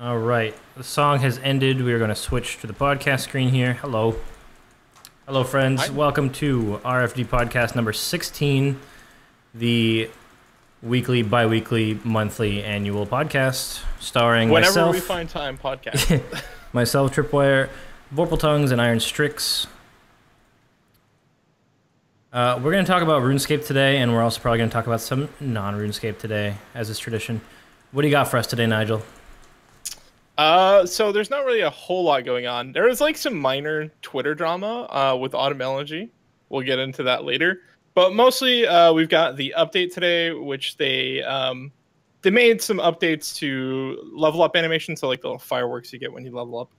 All right, the song has ended. We are going to switch to the podcast screen here. Hello. Hello, friends. Hi. Welcome to RFD podcast number 16, the weekly, bi-weekly, monthly, annual podcast starring Whenever myself. we find time, podcast. Myself, Tripwire, Vorpal Tongues, and Iron Strix. We're going to talk about RuneScape today, and we're also probably going to talk about some non-RuneScape today, as is tradition. What do you got for us today, Nigel? So there's not really a whole lot going on. There is like some minor Twitter drama with Autumn Elegy. We'll get into that later. But mostly we've got the update today, which they made some updates to level up animation, so like the little fireworks you get when you level up.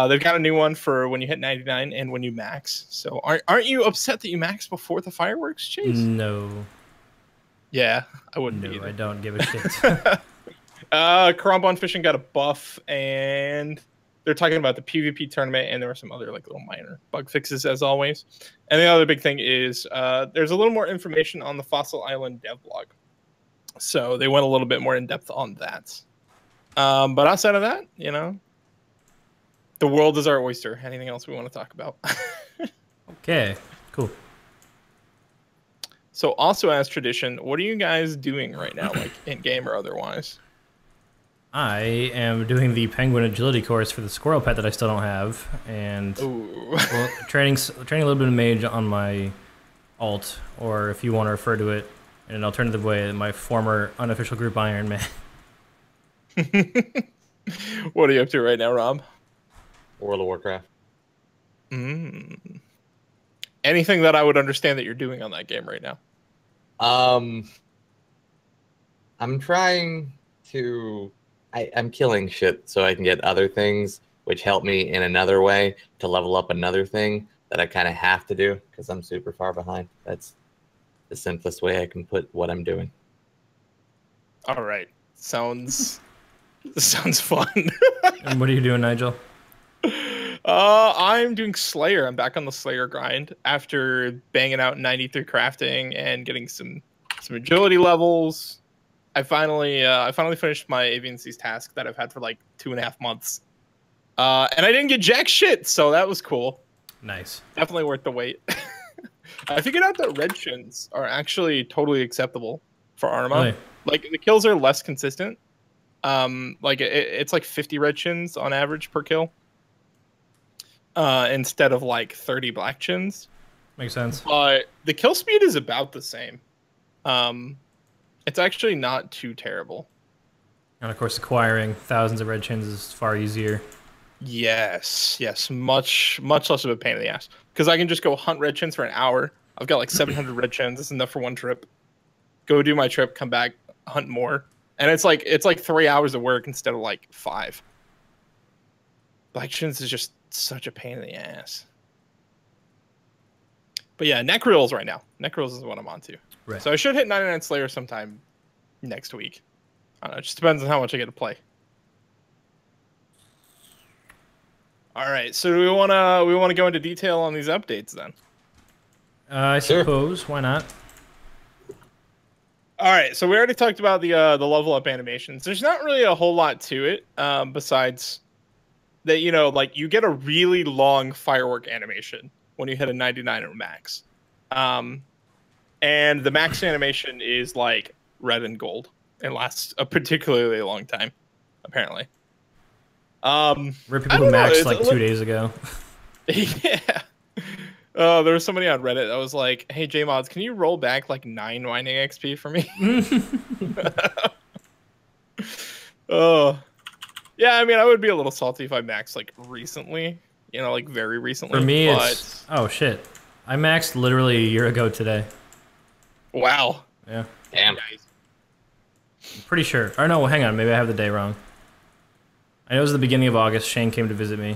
They've got a new one for when you hit 99 and when you max. So aren't you upset that you max before the fireworks, Chase? No. Yeah, I wouldn't No, be either. I don't give a shit. Karambon Fishing got a buff, and they're talking about the PvP tournament, and there were some other like little minor bug fixes as always. And the other big thing is there's a little more information on the Fossil Island devlog. So they went a little bit more in depth on that. But outside of that, you know, the world is our oyster. Anything else we want to talk about? Okay, cool. So also as tradition, what are you guys doing right now, like in game or otherwise? I am doing the penguin agility course for the squirrel pet that I still don't have, and well, training a little bit of mage on my alt, or if you want to refer to it in an alternative way, my former unofficial group Iron Man. What are you up to right now, Rob? World of Warcraft. Anything that I would understand that you're doing on that game right now? I'm trying to. I'm killing shit so I can get other things, which help me in another way to level up another thing that I kind of have to do because I'm super far behind. That's the simplest way I can put what I'm doing. All right, sounds fun. And what are you doing, Nigel? I'm doing Slayer. I'm back on the Slayer grind after banging out 93 crafting and getting some agility levels. I finally finished my Avian Seas task that I've had for like 2.5 months. And I didn't get jack shit, so that was cool. Nice. Definitely worth the wait. I figured out that red shins are actually totally acceptable for Arma. Really? Like the kills are less consistent. Like it's like 50 red shins on average per kill. Instead of like 30 black chins. Makes sense. But the kill speed is about the same. It's actually not too terrible. And of course, acquiring thousands of red chins is far easier. Yes, much less of a pain in the ass. Because I can just go hunt red chins for an hour. I've got like 700 red chins. That's enough for one trip. Go do my trip, come back, hunt more. And it's like 3 hours of work instead of like 5. Black chins is just such a pain in the ass. But yeah, Necrills right now. Necrills is what I'm on to. Right. So I should hit 99 Slayer sometime next week. I don't know, it just depends on how much I get to play. All right, so we wanna go into detail on these updates then. I suppose. Why not? All right, so we already talked about the level up animations. There's not really a whole lot to it besides that, you know, like you get a really long firework animation when you hit a 99 or max. And the max animation is like red and gold and lasts a particularly long time, apparently. Rip people who maxed like 2 days ago. Yeah. There was somebody on Reddit that was like, "Hey J-Mods, can you roll back like 9 mining XP for me?" Oh. Yeah, I mean, I would be a little salty if I maxed like recently, you know, like very recently. For me, but... it's oh shit. I maxed literally a year ago today. Wow. Yeah. Damn. I'm pretty sure. Or no, hang on. Maybe I have the day wrong. I know it was the beginning of August. Shane came to visit me.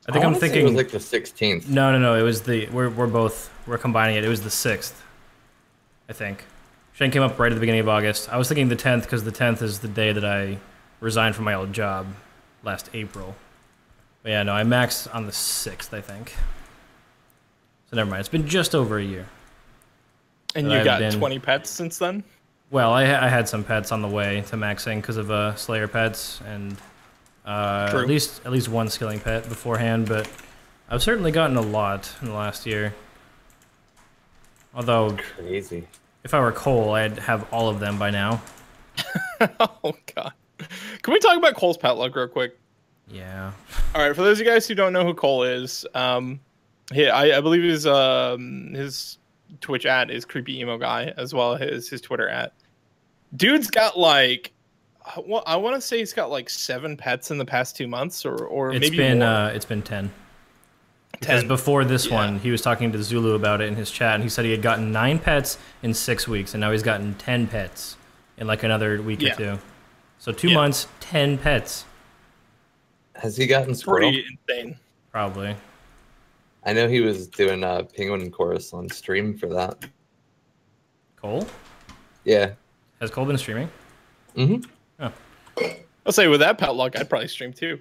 I think I'm thinking it was like the 16th. No. It was the we're combining it. It was the 6th. I think. Shane came up right at the beginning of August. I was thinking the 10th because the 10th is the day that I resigned from my old job last April. But yeah, no, I maxed on the 6th, I think. So never mind. It's been just over a year. And you got 20 pets since then? Well, I had some pets on the way to maxing because of Slayer pets and at least one skilling pet beforehand, but I've certainly gotten a lot in the last year. Although, crazy. If I were Cole, I'd have all of them by now. Oh god. Can we talk about Cole's pet luck real quick? Yeah. All right, for those of you guys who don't know who Cole is, I believe his Twitch @ is creepy emo guy, as well as his Twitter @. Dude's got like, I want to say he's got like 7 pets in the past 2 months, or it's maybe been more. It's been 10. Because before this one, he was talking to Zulu about it in his chat, and he said he had gotten 9 pets in 6 weeks, and now he's gotten 10 pets in like another week or 2. So 2 months, 10 pets. Has he gotten squirrel? Pretty insane. Probably. I know he was doing a penguin chorus on stream for that. Cole? Yeah. Has Cole been streaming? Mm-hmm. Oh. I'll say with that pet luck, I'd probably stream too.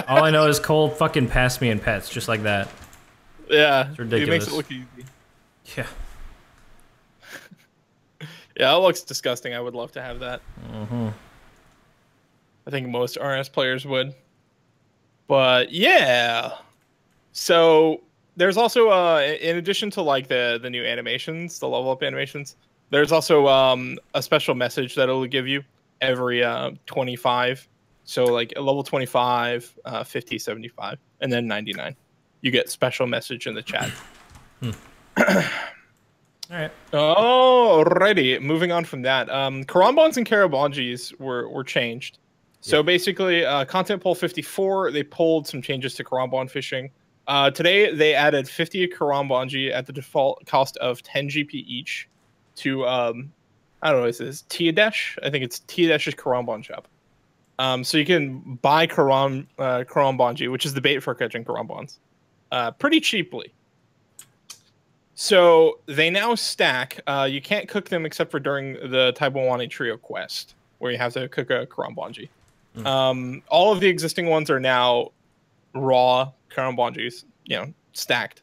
All I know is Cole fucking passed me in pets, just like that. Yeah. It's ridiculous. He makes it look easy. Yeah. Yeah, it looks disgusting. I would love to have that. Mm-hmm. I think most RS players would. But yeah. So there's also in addition to like the new animations, the level up animations, there's also a special message that it'll give you every 25. So like a level 25, 50, 75, and then 99. You get special message in the chat. All right. Alrighty, moving on from that. Karambans and Karabangis were changed. So basically, content poll 54, they pulled some changes to Karamban fishing. Today, they added 50 Karambangi at the default cost of 10 GP each to, I don't know what it is, Tiadesh? I think it's Tiadesh's Karamban shop. So you can buy Karambangi, which is the bait for catching Karambans, pretty cheaply. So they now stack. You can't cook them except for during the Taiwanese Trio quest, where you have to cook a Karambangi. All of the existing ones are now raw Karambangis, stacked.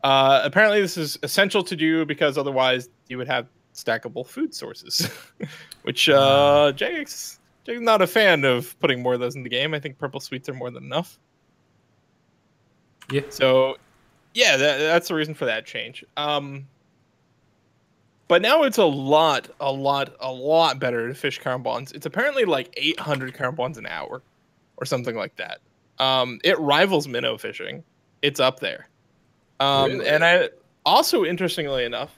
Apparently, this is essential to do because otherwise you would have stackable food sources, which Jag's not a fan of putting more of those in the game. I think purple sweets are more than enough. Yeah. So, yeah, that's the reason for that change. But now it's a lot better to fish Karambans. It's apparently like 800 Karambans an hour or something like that. It rivals minnow fishing. It's up there. Really? And I also, interestingly enough,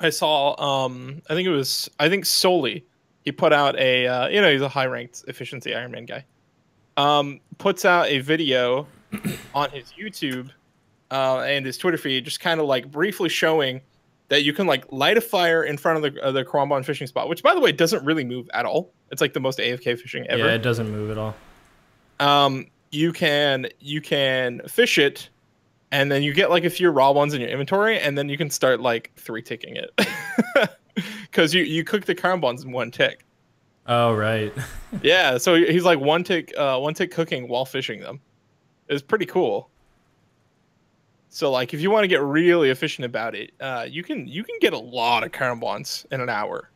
I saw, I think Soli, he put out a, he's a high-ranked efficiency Ironman guy, puts out a video on his YouTube and his Twitter feed, just kind of like briefly showing that you can like light a fire in front of the Karamban fishing spot, which by the way doesn't really move at all. It's like the most AFK fishing ever. Yeah, it doesn't move at all. You can fish it, and then you get like a few raw ones in your inventory, and then you can start like 3-ticking it. Because you cook the Karambans in 1 tick. Oh right. Yeah, so he's like 1 tick cooking while fishing them. It's pretty cool. So like if you want to get really efficient about it, you can get a lot of Karambans in an hour,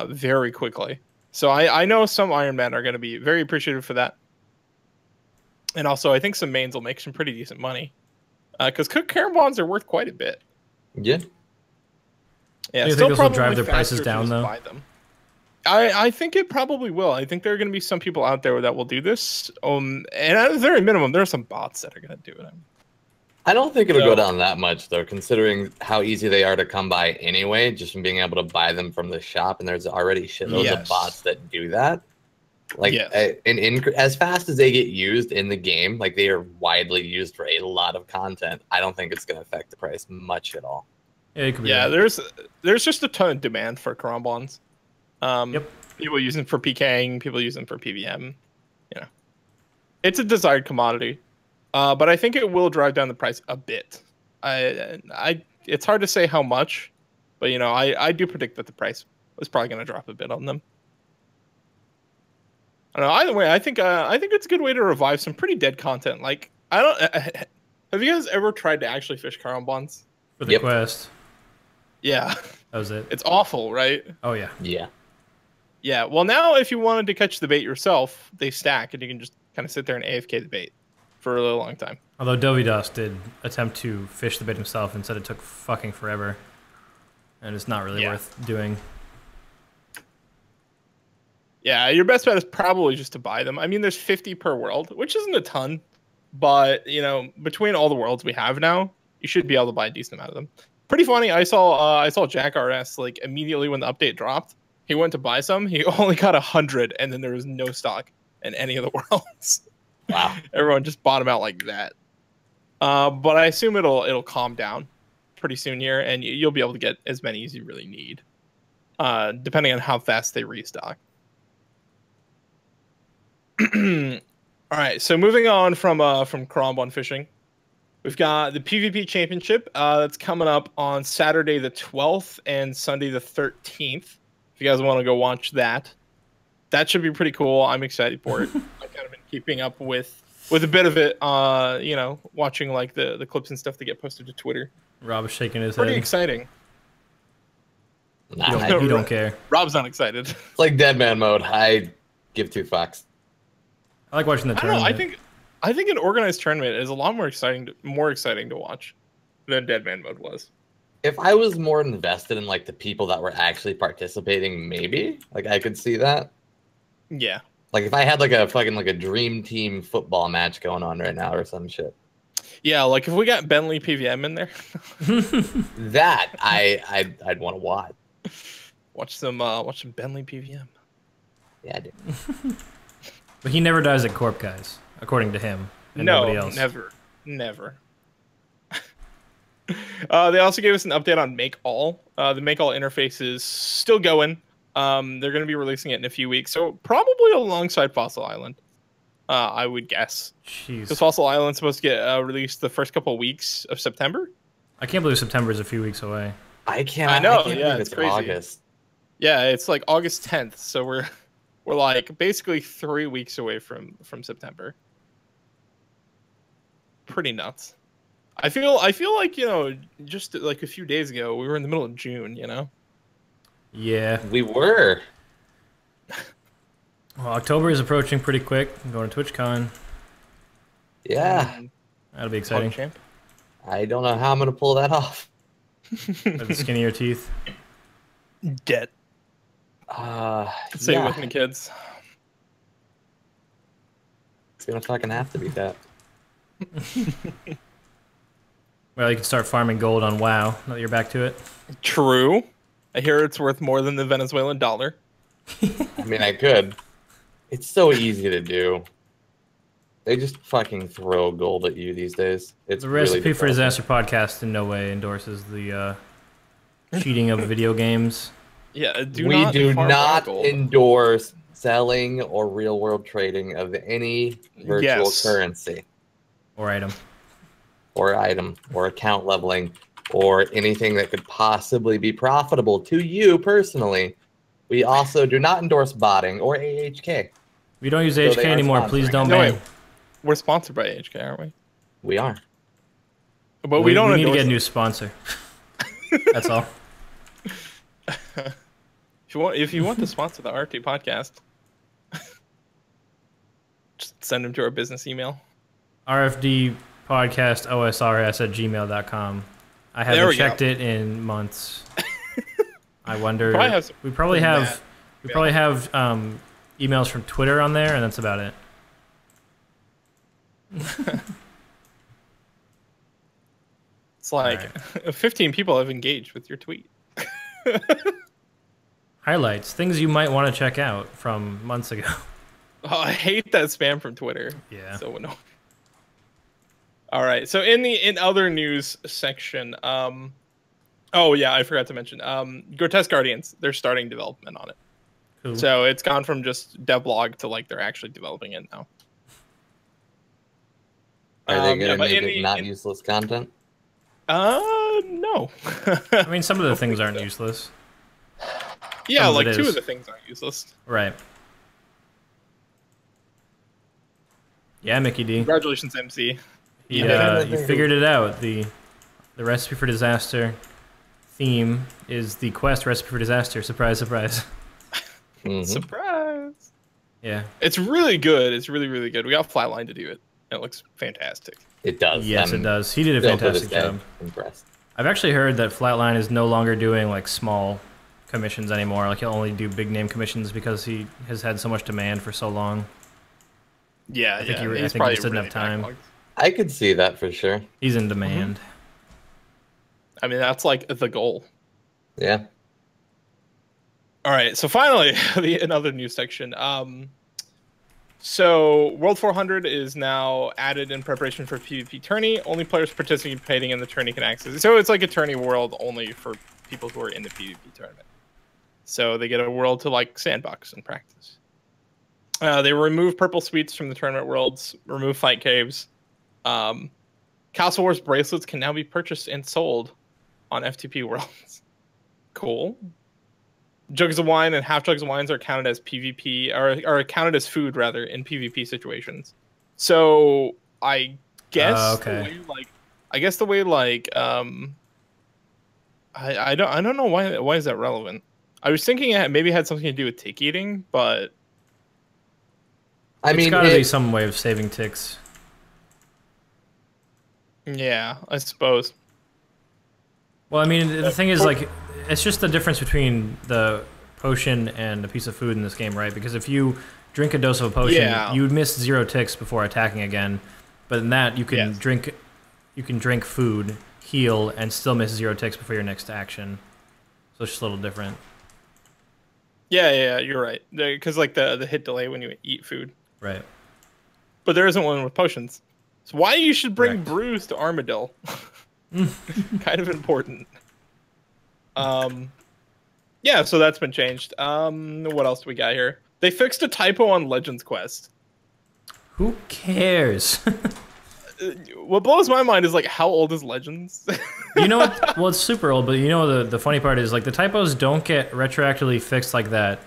very quickly. So I know some Ironmen are going to be very appreciative for that. And also I think some mains will make some pretty decent money, because cooked Karambans are worth quite a bit. Yeah. Yeah, you still think this will probably drive their faster prices to down just though? buy them. I think it probably will. I think there are going to be some people out there that will do this. And at the very minimum, there are some bots that are going to do it. I don't think it'll go down that much, though, considering how easy they are to come by anyway, just from being able to buy them from the shop, and there's already shitloads of bots that do that. Like, as fast as they get used in the game, like, they are widely used for a lot of content, I don't think it's going to affect the price much at all. Yeah, it could be there's just a ton of demand for Karambans. People use them for PKing, people use them for PVM. It's a desired commodity. But I think it will drive down the price a bit. It's hard to say how much, but I do predict that the price is probably going to drop a bit on them. I don't know. Either way, I think it's a good way to revive some pretty dead content. Like have you guys ever tried to actually fish Karambans? For the quest. Yeah. That was it. It's awful, right? Oh yeah. Yeah. Yeah. Well, now if you wanted to catch the bait yourself, they stack, and you can just kind of sit there and AFK the bait for a really long time. Although Dovidos did attempt to fish the bait himself and said it took fucking forever, and it's not really worth doing. Yeah, your best bet is probably just to buy them. I mean, there's 50 per world, which isn't a ton, but you know, between all the worlds we have now, you should be able to buy a decent amount of them. Pretty funny. I saw Jack RS like immediately when the update dropped. He went to buy some. He only got 100, and then there was no stock in any of the worlds. Wow. Everyone just bought them out like that. But I assume it'll calm down pretty soon here, and you'll be able to get as many as you really need, depending on how fast they restock. All right, so moving on from Crom fishing, we've got the PvP Championship that's coming up on Saturday the 12th and Sunday the 13th. If you guys want to go watch that, that should be pretty cool. I'm excited for it. I've kind of been keeping up with a bit of it, you know, watching like the clips and stuff that get posted to Twitter. Rob is shaking his Pretty head. exciting. Nah, You don't care. Rob's not excited. it's like dead man mode. I give two fucks. I like watching the I don't know. tournament. I think an organized tournament is a lot more exciting to watch than Dead Man Mode was. If I was more invested in like the people that were actually participating, maybe like I could see that. Yeah. Like if I had like a fucking like a dream team football match going on right now or some shit. Yeah, like if we got Bentley PVM in there, That I'd want to watch. watch some Bentley PVM. Yeah, dude. But he never dies at Corp, guys, according to him. And nobody else. Never. They also gave us an update on Make All. The Make All interface is still going. They're going to be releasing it in a few weeks, so probably alongside Fossil Island, I would guess. Jeez. Because Fossil Island's supposed to get released the first couple of weeks of September. I can't believe September is a few weeks away. I can't. I know, can't yeah, believe it's crazy. August. Yeah, it's like August 10th, so we're like basically 3 weeks away from September. Pretty nuts. I feel like, you know, just like a few days ago we were in the middle of June, you know. Yeah. We were. Well, October is approaching pretty quick. I'm going to TwitchCon. Yeah. That'll be exciting. Champ. I don't know how I'm gonna pull that off. With the skinnier teeth. Dead. Say it with me, kids. It's gonna fucking have to be that. Well, you can start farming gold on WoW now that you're back to it. True. I hear it's worth more than the Venezuelan dollar. I mean, I could. It's so easy to do. They just fucking throw gold at you these days. It's The Recipe really for depressing. Disaster podcast in no way endorses the cheating of video games. Yeah, We do farm not gold. endorse selling or real world trading of any virtual Yes. currency Or item. or item or account leveling or anything that could possibly be profitable to you personally. We also do not endorse botting or AHK. We don't use So HK they are anymore. Please sponsoring don't us. No, ban. wait. We're sponsored by HK, aren't we? We are. But we don't We need to endorse get a them. new sponsor. That's all. If you want to sponsor the RT podcast, just send them to our business email. RFD podcast OSRS at gmail.com. I There haven't we go. checked it in months. I wonder. Probably have some we probably from have. that. We Yeah. probably have emails from Twitter on there, and that's about it. It's like 15 people have engaged with your tweet. Highlights, things you might want to check out from months ago. Oh, I hate that spam from Twitter. Yeah. So annoying. All right. So in other news section, oh yeah, I forgot to mention, Grotesque Guardians, they're starting development on it. Cool. So it's gone from just devlog to like they're actually developing it now. Are they Yeah, going to but make in it the- not useless content? No. I mean, some of the things aren't useless. Yeah, Some of like it two is. of the things aren't useless. Right. Yeah, Mickey D. Congratulations, MC. He, Yeah. he figured it out. The recipe for disaster theme is the quest recipe for disaster. Surprise, surprise. Surprise. Yeah. It's really good. It's really, really good. We got Flatline to do it. And it looks fantastic. It does. Yes, it does. He did a fantastic job. Impressed. I've actually heard that Flatline is no longer doing like small commissions anymore. Like he'll only do big name commissions because he has had so much demand for so long. Yeah, I think he he's just didn't have time. backlogged. I could see that for sure. He's in demand. I mean, that's like the goal. Yeah. All right, so finally, another news section. So World 400 is now added in preparation for PvP tourney. Only players participating in the tourney can access it. So it's like a tourney world only for people who are in the PvP tournament. So they get a world to like sandbox and practice. They remove purple suites from the tournament worlds, remove fight caves. Castle Wars bracelets can now be purchased and sold on FTP worlds. Cool. Jugs of wine and half jugs of wines are counted as PvP, or are counted as food rather in PvP situations. So I guess the way I don't know why is that relevant. I was thinking it maybe had something to do with tick eating, but it's gotta be some way of saving ticks. Yeah, I suppose. Well, I mean, the thing is, like, it's just the difference between the potion and a piece of food in this game, right? Because if you drink a dose of a potion, you would miss 0 ticks before attacking again. But in that, you can drink food, heal, and still miss 0 ticks before your next action. So it's just a little different. Yeah, you're right. Because like the hit delay when you eat food. Right. But there isn't one with potions. So why you should bring brews to Armadillo? Kind of important. Yeah, so that's been changed. What else do we got here? They fixed a typo on Legends Quest. Who cares? What blows my mind is like, how old is Legends? You know what? Well, it's super old, but you know the funny part is like the typos don't get retroactively fixed like that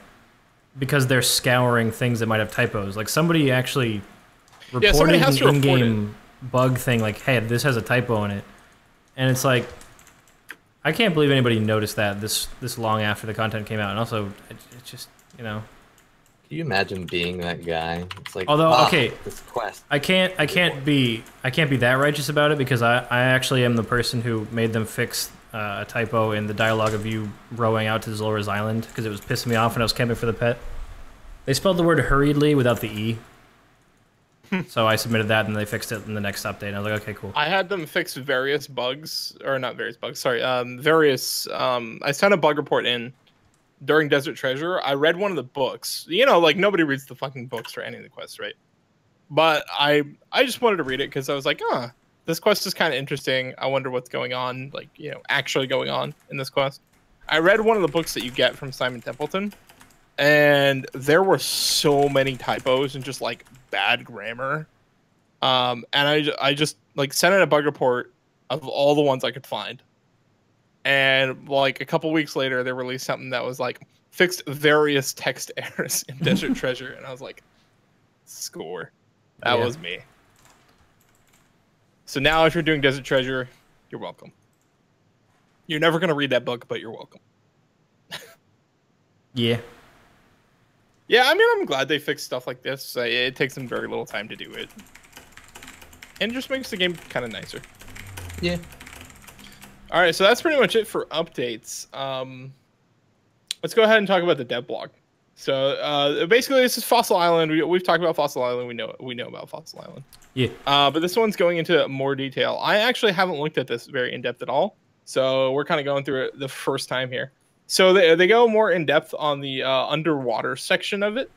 because they're scouring things that might have typos. Like somebody actually reported an in-game bug thing like, hey, this has a typo in it. And it's like, I can't believe anybody noticed that this long after the content came out. And also, it's just, you know. Can you imagine being that guy? It's like, although, okay, this quest. I can't be that righteous about it because I actually am the person who made them fix a typo in the dialogue of you rowing out to Zolra's Island because it was pissing me off when I was camping for the pet. They spelled the word hurriedly without the E. So I submitted that and they fixed it in the next update. And I was like, okay, cool. I had them fix various bugs, or not various bugs, sorry, I sent a bug report in during Desert Treasure. I read one of the books. You know, like nobody reads the fucking books for any of the quests, right? But I just wanted to read it because I was like, this quest is kind of interesting. I wonder what's going on, like, you know, actually going on in this quest. I read one of the books that you get from Simon Templeton, and there were so many typos and just like bad grammar. And I just like sent in a bug report of all the ones I could find. And like a couple weeks later, they released something that was like fixed various text errors in Desert Treasure. And I was like, score. That was me. So now if you're doing Desert Treasure, you're welcome. You're never going to read that book, but you're welcome. Yeah. Yeah, I mean, I'm glad they fixed stuff like this. It takes them very little time to do it. And it just makes the game kind of nicer. Yeah. All right, so that's pretty much it for updates. Let's go ahead and talk about the dev blog. So basically, this is Fossil Island. We've talked about Fossil Island. We know about Fossil Island. Yeah. But this one's going into more detail. I actually haven't looked at this very in depth at all. So we're kind of going through it the first time here. So they go more in depth on the underwater section of it.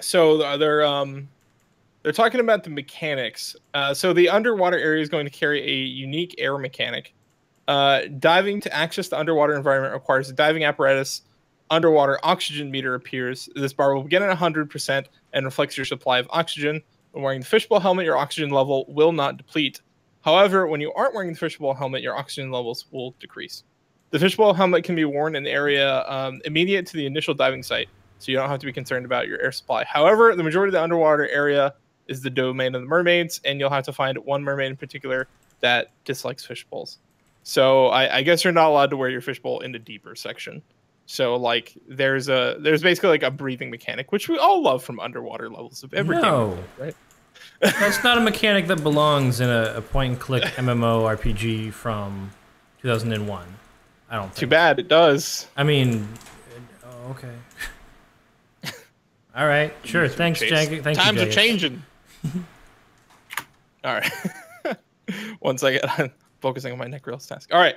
So they're talking about the mechanics. So the underwater area is going to carry a unique air mechanic. Diving to access the underwater environment requires a diving apparatus. Underwater oxygen meter appears. This bar will begin at 100% and reflects your supply of oxygen. When wearing the fishbowl helmet, your oxygen level will not deplete. However, when you aren't wearing the fishbowl helmet, your oxygen levels will decrease. The fishbowl helmet can be worn in the area immediate to the initial diving site, so you don't have to be concerned about your air supply. However, the majority of the underwater area is the domain of the mermaids, and you'll have to find one mermaid in particular that dislikes fishbowls. So I guess you're not allowed to wear your fishbowl in the deeper section. So like there's basically like a breathing mechanic, which we all love from underwater levels of every game, right? That's not a mechanic that belongs in a point-and-click MMORPG from 2001. I don't think. Too bad it does. I mean, okay. All right, sure. Thanks, Jack. Thank Times you, are changing. All right. One second. I'm focusing on my neck reels task. All right.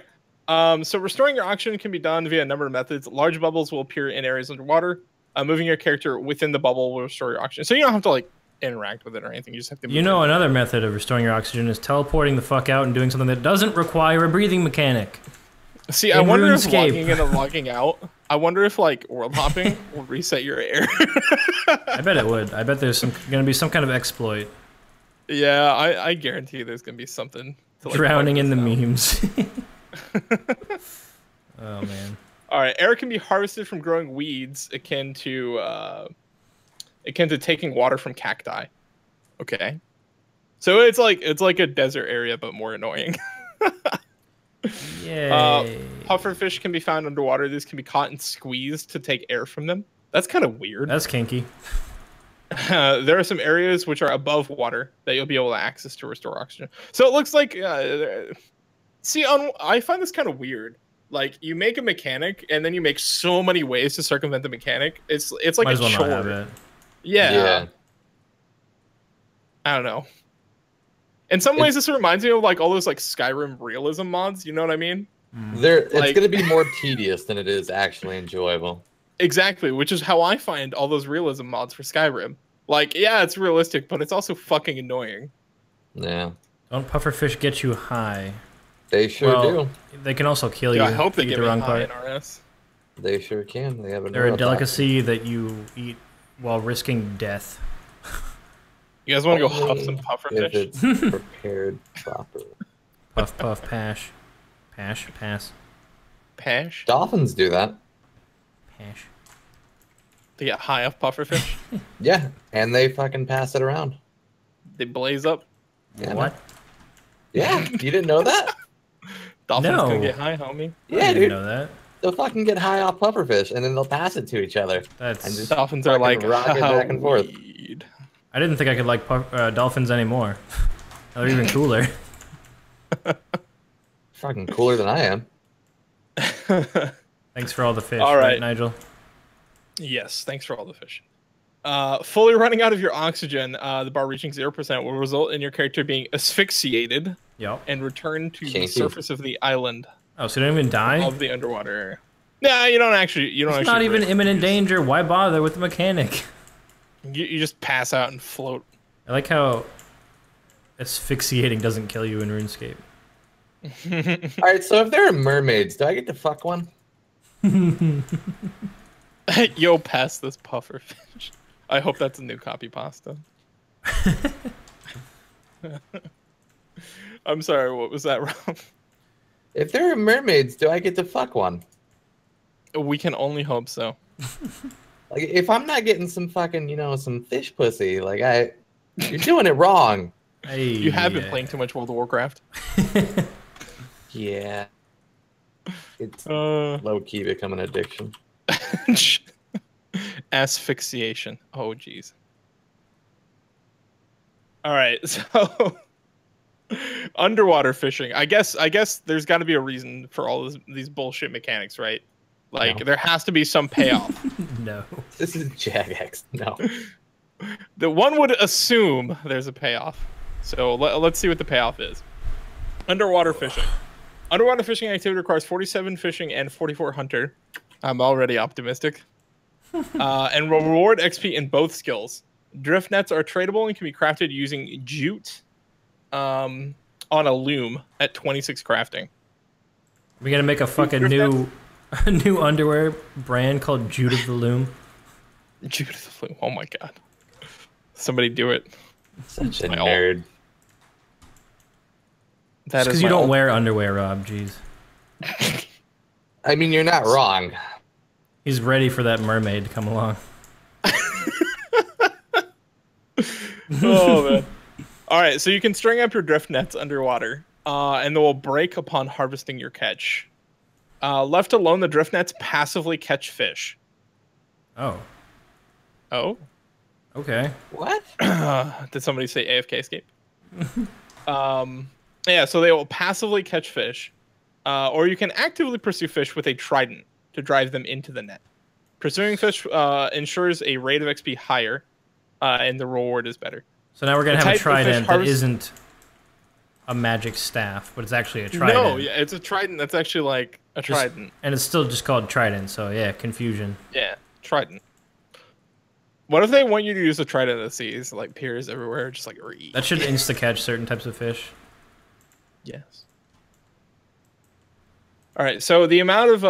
So restoring your oxygen can be done via a number of methods. Large bubbles will appear in areas underwater. Moving your character within the bubble will restore your oxygen. So you don't have to like interact with it or anything. You just have to move another method of restoring your oxygen is teleporting the fuck out and doing something that doesn't require a breathing mechanic. See, I wonder if logging in and logging out, I wonder if like world hopping will reset your air. I bet it would. I bet there's going to be some kind of exploit. Yeah, I guarantee there's going to be something. To, like, drowning in the memes. Oh, man. All right, air can be harvested from growing weeds akin to taking water from cacti. Okay. So it's like a desert area, but more annoying. Yay. Pufferfish can be found underwater. These can be caught and squeezed to take air from them. That's kind of weird. That's kinky. There are some areas which are above water that you'll be able to access to restore oxygen. So it looks like, I find this kind of weird. Like you make a mechanic and then you make so many ways to circumvent the mechanic. It's like Might a as well chore. not have it. Yeah. I don't know. In some ways, this reminds me of like all those like Skyrim realism mods. You know what I mean? It's going to be more tedious than it is actually enjoyable. Exactly, which is how I find all those realism mods for Skyrim. Like, yeah, it's realistic, but it's also fucking annoying. Yeah. Don't pufferfish get you high? They sure do. They can also kill you. I hope they eat get the wrong high part. in RS. They sure can. They have a They're a delicacy that you eat while risking death. You guys want to go huff some pufferfish? If it's prepared properly. Puff, puff, pash. Pash, pass. Pash? Dolphins do that. Pash. They get high off pufferfish? Yeah, and they fucking pass it around. They blaze up? Yeah, What? man. Yeah, you didn't know that? Dolphins No. can get high, homie. Yeah, I didn't dude. know that. They'll fucking get high off pufferfish, and then they'll pass it to each other. That's. And just Dolphins are like, rock it back and forth. weed. I didn't think I could like dolphins anymore. They're even cooler. Fucking cooler than I am. Thanks for all the fish, All right. Nigel? Yes, thanks for all the fish. Fully running out of your oxygen, the bar reaching 0% will result in your character being asphyxiated Yep. and return to the Kinky. surface of the island Oh, so you don't even die? of the underwater area. Nah, you don't actually. It's not even imminent danger. Why bother with the mechanic? You just pass out and float. I like how asphyxiating doesn't kill you in RuneScape. All right, so if there are mermaids, do I get to fuck one? Yo, pass this pufferfish. I hope that's a new copy pasta. I'm sorry, what was that, Rob? If there are mermaids, do I get to fuck one? We can only hope so. Like, if I'm not getting some fucking, some fish pussy, like, you're doing it wrong. Hey, You have been playing too much World of Warcraft. Yeah. It's Uh, low-key becoming an addiction. asphyxiation. Oh, jeez. All right, so underwater fishing. I guess there's got to be a reason for all these bullshit mechanics, right? Like, No. there has to be some payoff. No. This is Jagex. No. The one would assume there's a payoff. So let's see what the payoff is. Underwater fishing. Underwater fishing activity requires 47 fishing and 44 hunter. I'm already optimistic. And will reward XP in both skills. Drift nets are tradable and can be crafted using jute on a loom at 26 crafting. We gotta make a fucking new underwear brand called Jude of the Loom. Jute of the loom. Oh my god. Somebody do it. Such a My nerd. That Because is you my don't ult- wear underwear, Rob. Jeez. I mean, you're not wrong. He's ready for that mermaid to come along. Oh man. All right, so you can string up your drift nets underwater. and they will break upon harvesting your catch. Left alone, the drift nets passively catch fish. Oh. Oh? Okay. What? Did somebody say AFK escape? Yeah, so they will passively catch fish, or you can actively pursue fish with a trident to drive them into the net. Pursuing fish ensures a rate of XP higher, and the reward is better. So now we're going to have a trident that harvest... isn't a magic staff, but it's actually a trident. No, yeah, it's a trident that's actually like a trident. And it's still just called trident, so yeah, confusion. Yeah, trident. What if they want you to use a trident in the seas, like piers everywhere, just like read? That should insta-catch certain types of fish. Yes. All right, so the amount of,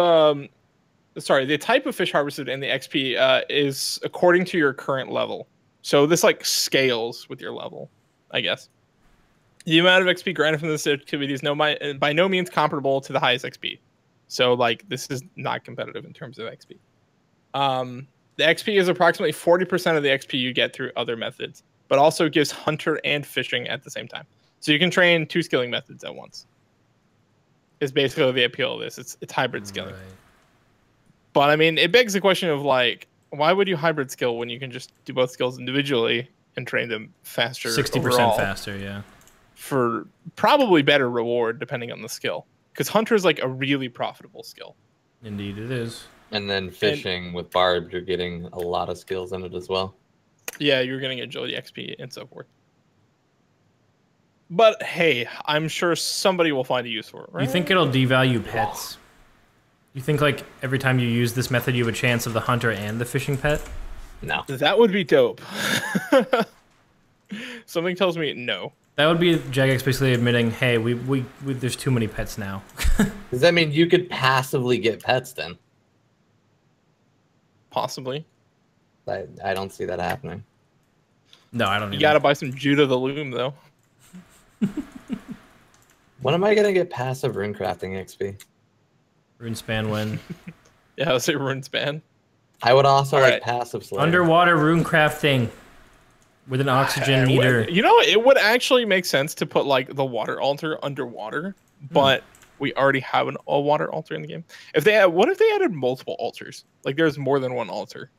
the type of fish harvested in the XP is according to your current level. So this like scales with your level, I guess. The amount of XP granted from this activity is by no means comparable to the highest XP. So like this is not competitive in terms of XP. The XP is approximately 40% of the XP you get through other methods, but also gives hunter and fishing at the same time. So you can train 2 skilling methods at once. Is basically the appeal of this. It's hybrid skilling. Right. But I mean, it begs the question of like, why would you hybrid skill when you can just do both skills individually and train them faster? 60% faster, yeah. For probably better reward depending on the skill. Because hunter is like a really profitable skill. Indeed, it is. And then fishing with barbed, you're getting a lot of skills in it as well. Yeah, you're getting agility XP and so forth. But hey, I'm sure somebody will find a use for it, right? You think it'll devalue pets? You think like every time you use this method, you have a chance of the hunter and the fishing pet? No. That would be dope. Something tells me no. That would be Jagex basically admitting, hey, we there's too many pets now. Does that mean you could passively get pets then? Possibly. I don't see that happening. No, I don't. You gotta buy some Judah the Loom though. When am I gonna get passive rune crafting XP? Rune span win. Yeah, I'll say rune span. I would also like passive slayer. Underwater rune crafting with an oxygen meter. You know, it would actually make sense to put like the water altar underwater, but we already have a water altar in the game. What if they added multiple altars? Like there's more than one altar.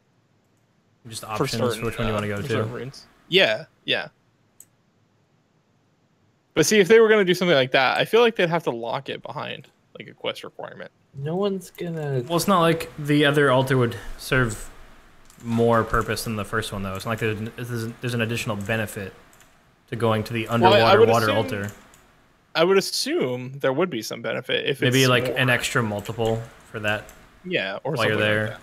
Just options for which one you want to go to. Runes. Yeah, yeah. But see, if they were going to do something like that, I feel like they'd have to lock it behind like a quest requirement. No one's gonna... Well, it's not like the other altar would serve more purpose than the first one, though. It's not like there's an additional benefit to going to the underwater water altar. I would assume there would be some benefit if maybe it's like more. An extra multiple for that. Yeah, or while you're there, like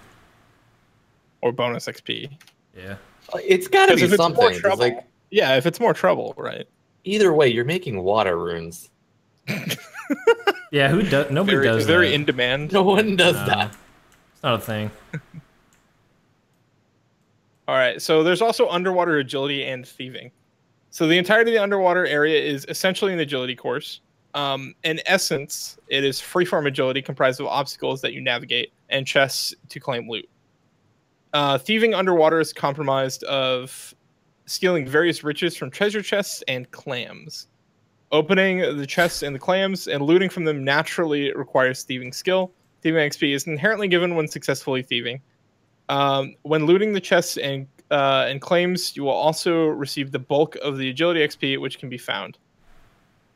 or bonus XP. Yeah, it's got to be something. Trouble, like, yeah, if it's more trouble, right? Either way, you're making water runes. Yeah, who does? Nobody does. Very in demand. No one does that. It's not a thing. All right, so there's also underwater agility and thieving. So the entirety of the underwater area is essentially an agility course. In essence, it is freeform agility comprised of obstacles that you navigate and chests to claim loot. Thieving underwater is comprised of stealing various riches from treasure chests and clams. Opening the chests and the clams and looting from them naturally requires thieving skill. Thieving XP is inherently given when successfully thieving. When looting the chests and claims, you will also receive the bulk of the agility XP, which can be found.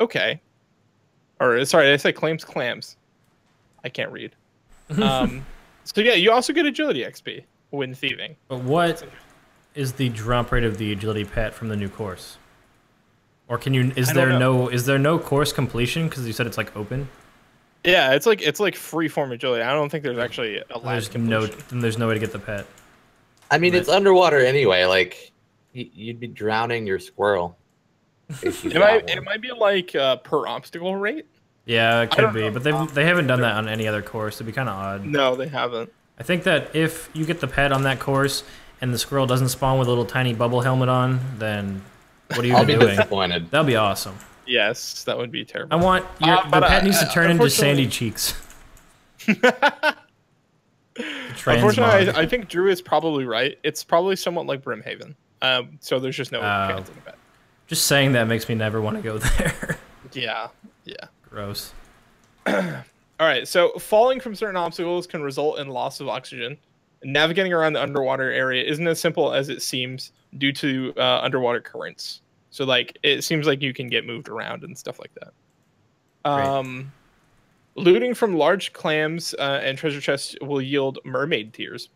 Okay. Or, sorry, did I say claims? Clams. I can't read. So, yeah, you also get agility XP when thieving. But what is the drop rate of the agility pet from the new course? Or can you? Is there no course completion because you said it's like open? Yeah, it's like free form agility. I don't think there's actually a last completion. There's no way to get the pet. I mean, it's underwater anyway. Like you'd be drowning your squirrel. It might be like per obstacle rate. Yeah, it could be, but they haven't done that on any other course. It'd be kind of odd. No, they haven't. I think that if you get the pet on that course and the squirrel doesn't spawn with a little tiny bubble helmet on, then what are you doing? I'll be disappointed. That'd be awesome. Yes, that would be terrible. I want the pet needs to turn into Sandy Cheeks. Unfortunately, I think Drew is probably right. It's probably somewhat like Brimhaven. So there's just no chance of the pet. Just saying that makes me never want to go there. Yeah. Yeah. Gross. All right, so falling from certain obstacles can result in loss of oxygen. Navigating around the underwater area isn't as simple as it seems due to underwater currents. So, like, it seems like you can get moved around and stuff like that. Looting from large clams and treasure chests will yield mermaid tears.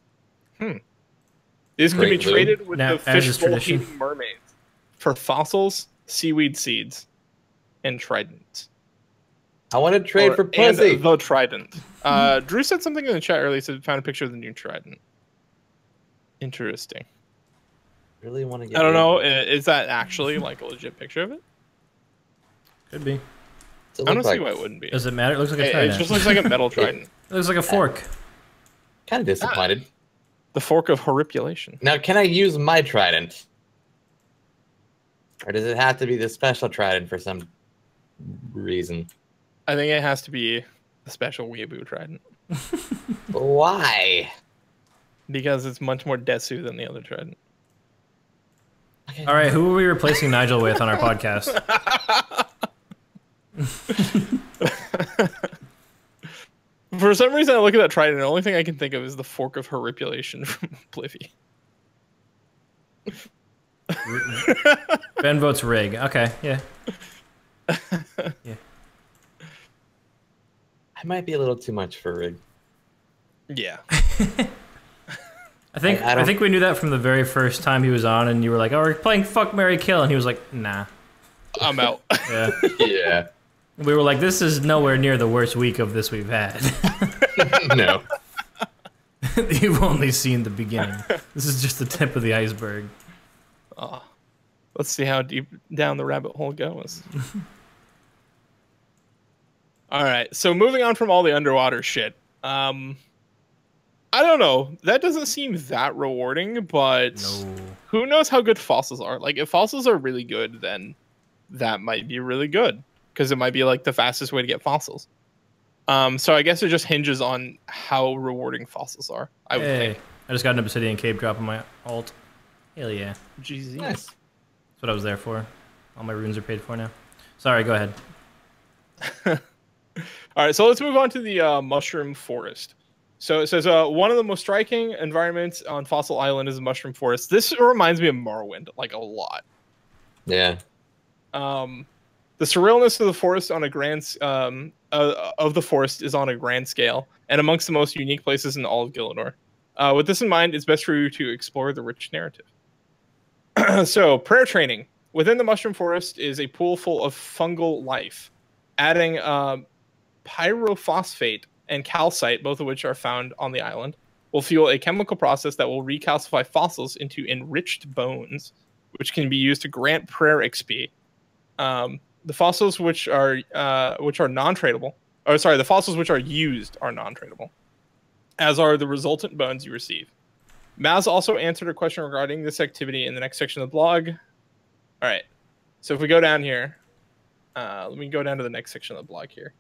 These can be traded with the fishbowl-eating mermaids for fossils, seaweed seeds, and tridents. I want to trade for pussy. And the trident. Drew said something in the chat earlier. He said found a picture of the new trident. Interesting. Really want to get. I don't know. Is that actually like a legit picture of it? Could be. I don't see why it wouldn't be. Does it matter? It looks like a trident. It just looks like a metal trident. It looks like a fork. Kind of disappointed. The fork of horripilation. Now, can I use my trident? Or does it have to be the special trident for some reason? I think it has to be a special weeaboo trident. Why? Because it's much more Desu than the other trident. All right, who are we replacing Nigel with on our podcast? For some reason, I look at that trident, and the only thing I can think of is the fork of horripilation from Oblivion. Ben votes rig. Okay, yeah. Yeah. I might be a little too much for rig. Yeah. I think we knew that from the very first time he was on, and you were like, "Oh, we're playing Fuck, Marry, Kill," and he was like, "Nah, I'm out." Yeah. Yeah. We were like, "This is nowhere near the worst week of this we've had." No. You've only seen the beginning. This is just the tip of the iceberg. Let's see how deep down the rabbit hole goes. All right, so moving on from all the underwater shit. I don't know. That doesn't seem that rewarding, but who knows how good fossils are? Like, if fossils are really good, then that might be really good, because it might be like the fastest way to get fossils. So I guess it just hinges on how rewarding fossils are. I would think. I just got an obsidian cape drop on my alt. Hell yeah. GZ. Nice. That's what I was there for. All my runes are paid for now. Sorry, go ahead. All right, so let's move on to the mushroom forest. So it says one of the most striking environments on Fossil Island is the mushroom forest. This reminds me of Morrowind, like, a lot. Yeah. The surrealness of the forest on a grand of the forest is on a grand scale, and amongst the most unique places in all of Gillinor. With this in mind, it's best for you to explore the rich narrative. So, prayer training. Within the mushroom forest is a pool full of fungal life. Adding pyrophosphate and calcite, both of which are found on the island, will fuel a chemical process that will recalcify fossils into enriched bones, which can be used to grant prayer XP. The fossils which are non-tradable, or sorry, the fossils which are used are non-tradable, as are the resultant bones you receive. Maz also answered a question regarding this activity in the next section of the blog. All right, so if we go down here, let me go down to the next section of the blog here.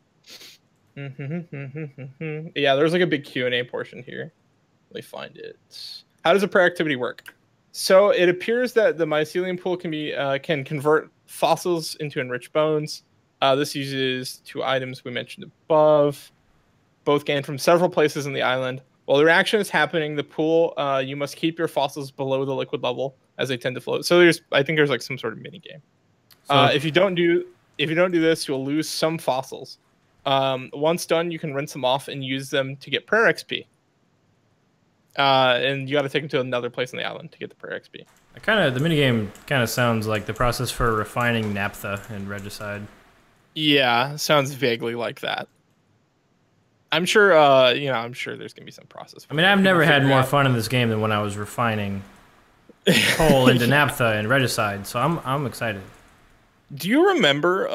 Yeah, there's like a big Q&A portion here. Let me find it. How does a prayer activity work? So it appears that the mycelium pool can convert fossils into enriched bones. This uses two items we mentioned above, both gained from several places in the island. While the reaction is happening, the pool, you must keep your fossils below the liquid level as they tend to float. So I think there's like some sort of mini game. So, if you don't do this, you'll lose some fossils. Once done, you can rinse them off and use them to get prayer XP. And you got to take them to another place on the island to get the prayer XP. The minigame kind of sounds like the process for refining naphtha and regicide. Yeah, sounds vaguely like that. I'm sure, I'm sure there's gonna be some process. I mean, I've never had more fun in this game than when I was refining coal into naphtha and regicide. So I'm excited. Do you remember?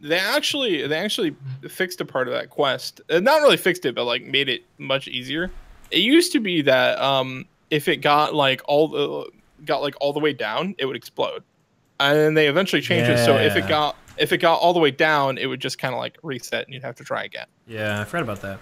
They actually fixed a part of that quest. Not really fixed it, but like made it much easier. It used to be that if it got all the way down, it would explode, and then they eventually changed it. So if it got all the way down, it would just kind of like reset, and you'd have to try again. Yeah, I forgot about that.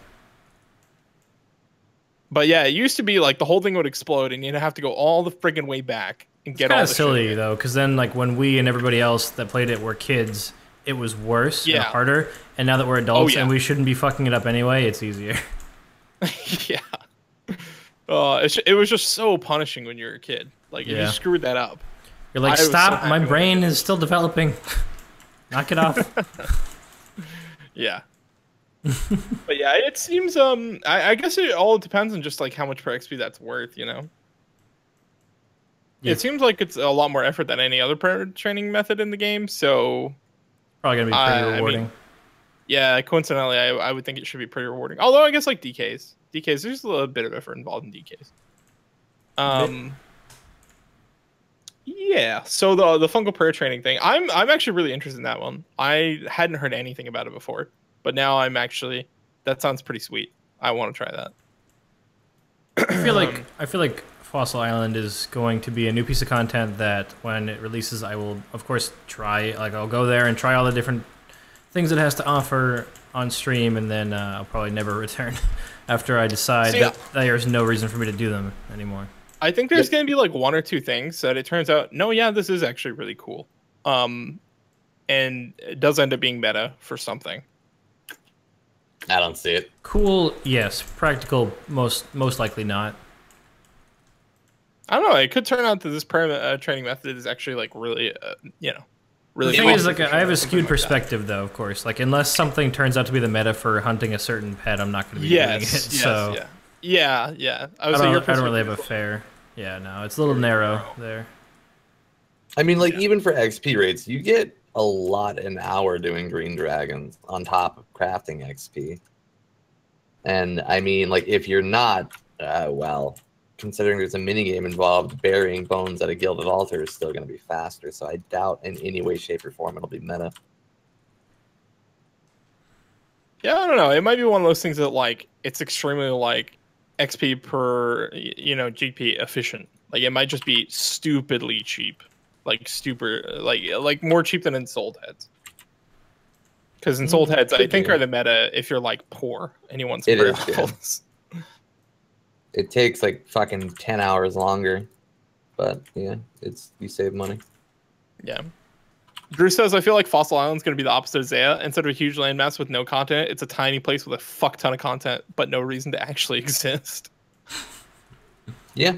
But yeah, it used to be like the whole thing would explode, and you'd have to go all the friggin' way back and get all the silly though, because then like when we and everybody else that played it were kids, it was worse and Yeah. harder. And now that we're adults yeah. and we shouldn't be fucking it up anyway, it's easier. Yeah. It was just so punishing when you were a kid. Like, if Yeah. you screwed that up. You're like, I was so stop, happy my when I brain did is this." still developing. Knock it off. Yeah. But yeah, it seems I guess it all depends on just like how much per XP that's worth, you know. Yeah. It seems like it's a lot more effort than any other prayer training method in the game, so Probably going to be pretty I mean, rewarding. yeah, coincidentally I would think it should be pretty rewarding. Although I guess like DKs, there's a little bit of effort involved in DKs. Yeah, so the fungal prayer training thing, I'm actually really interested in that one. I hadn't heard anything about it before, but now that sounds pretty sweet. I want to try that. I feel like Fossil Island is going to be a new piece of content that when it releases, I will of course try. Like, I'll go there and try all the different things it has to offer on stream, and then I'll probably never return after I decide that there's no reason for me to do them anymore. I think there's going to be like one or two things that it turns out, no, yeah, this is actually really cool. And it does end up being meta for something. I don't see it. Cool, yes. Practical, most likely not. I don't know. It could turn out that this training method is actually like really, really. The thing is, like, awesome I have a something skewed like that. perspective, though. Of course, like, unless something turns out to be the meta for hunting a certain pet, I'm not going to be doing it. So yeah. I don't really have a fair. Yeah, no, it's a little narrow there. I mean, like, even for XP rates, you get a lot an hour doing green dragons on top of crafting XP. And I mean, like, if you're not, well, considering there's a minigame involved, burying bones at a gilded altar is still going to be faster. So I doubt in any way, shape, or form it'll be meta. Yeah, I don't know. It might be one of those things that like it's extremely like XP per GP efficient. Like, it might just be stupidly cheap, like like more cheap than in Sold Heads. Because in Sold Heads, I think are the meta if you're like poor and you want some levels. It takes like fucking 10 hours longer, but yeah, you save money. Yeah. Drew says, I feel like Fossil Island's going to be the opposite of Zaya. Instead of a huge landmass with no content, it's a tiny place with a fuck ton of content, but no reason to actually exist. Yeah.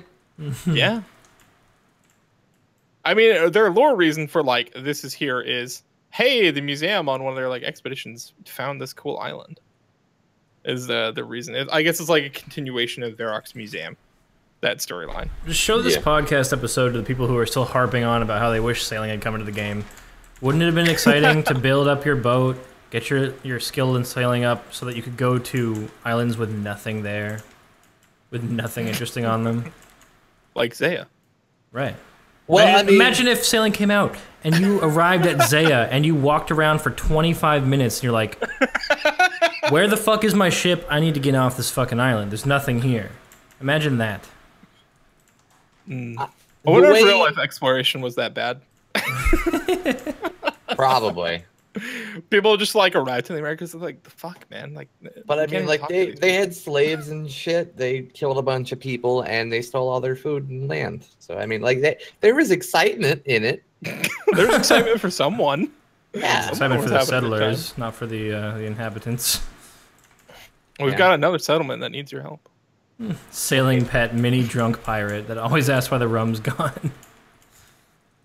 Yeah. I mean, their lore reason for, like, this is here is, hey, the museum on one of their, like, expeditions found this cool island. Is the reason. I guess it's like a continuation of Varrock's museum, that storyline. Just show this podcast episode to the people who are still harping on about how they wish sailing had come into the game. Wouldn't it have been exciting to build up your boat, get your skill in sailing up so that you could go to islands with nothing there, with nothing interesting on them? Like Zaya. Right. Well, imagine if sailing came out and you arrived at Zaya and you walked around for 25 minutes and you're like, where the fuck is my ship? I need to get off this fucking island. There's nothing here. Imagine that. I wonder if real life exploration was that bad. Probably. People just like arrived to the Americas and like, the fuck, man. Like, but I mean, like they had slaves and shit. They killed a bunch of people and they stole all their food and land. So I mean, like there was excitement in it. There's excitement for someone. Yeah, excitement for the settlers, not for the inhabitants. We've got another settlement that needs your help. Sailing pet mini drunk pirate that always asks why the rum's gone.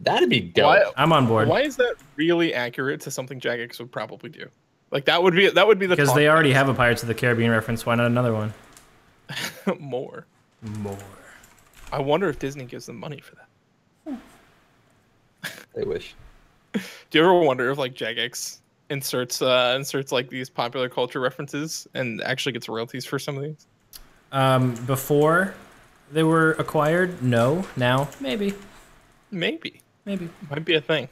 That'd be dope. I'm on board. Why is that really accurate to something Jagex would probably do? Like that would be the because they already have a Pirates of the Caribbean reference. Why not another one? More. I I wonder if Disney gives them money for that. They wish. Do you ever wonder if like Jagex inserts like these popular culture references and actually gets royalties for some of these? Before they were acquired, no. Now, maybe. Maybe. Might be a thing.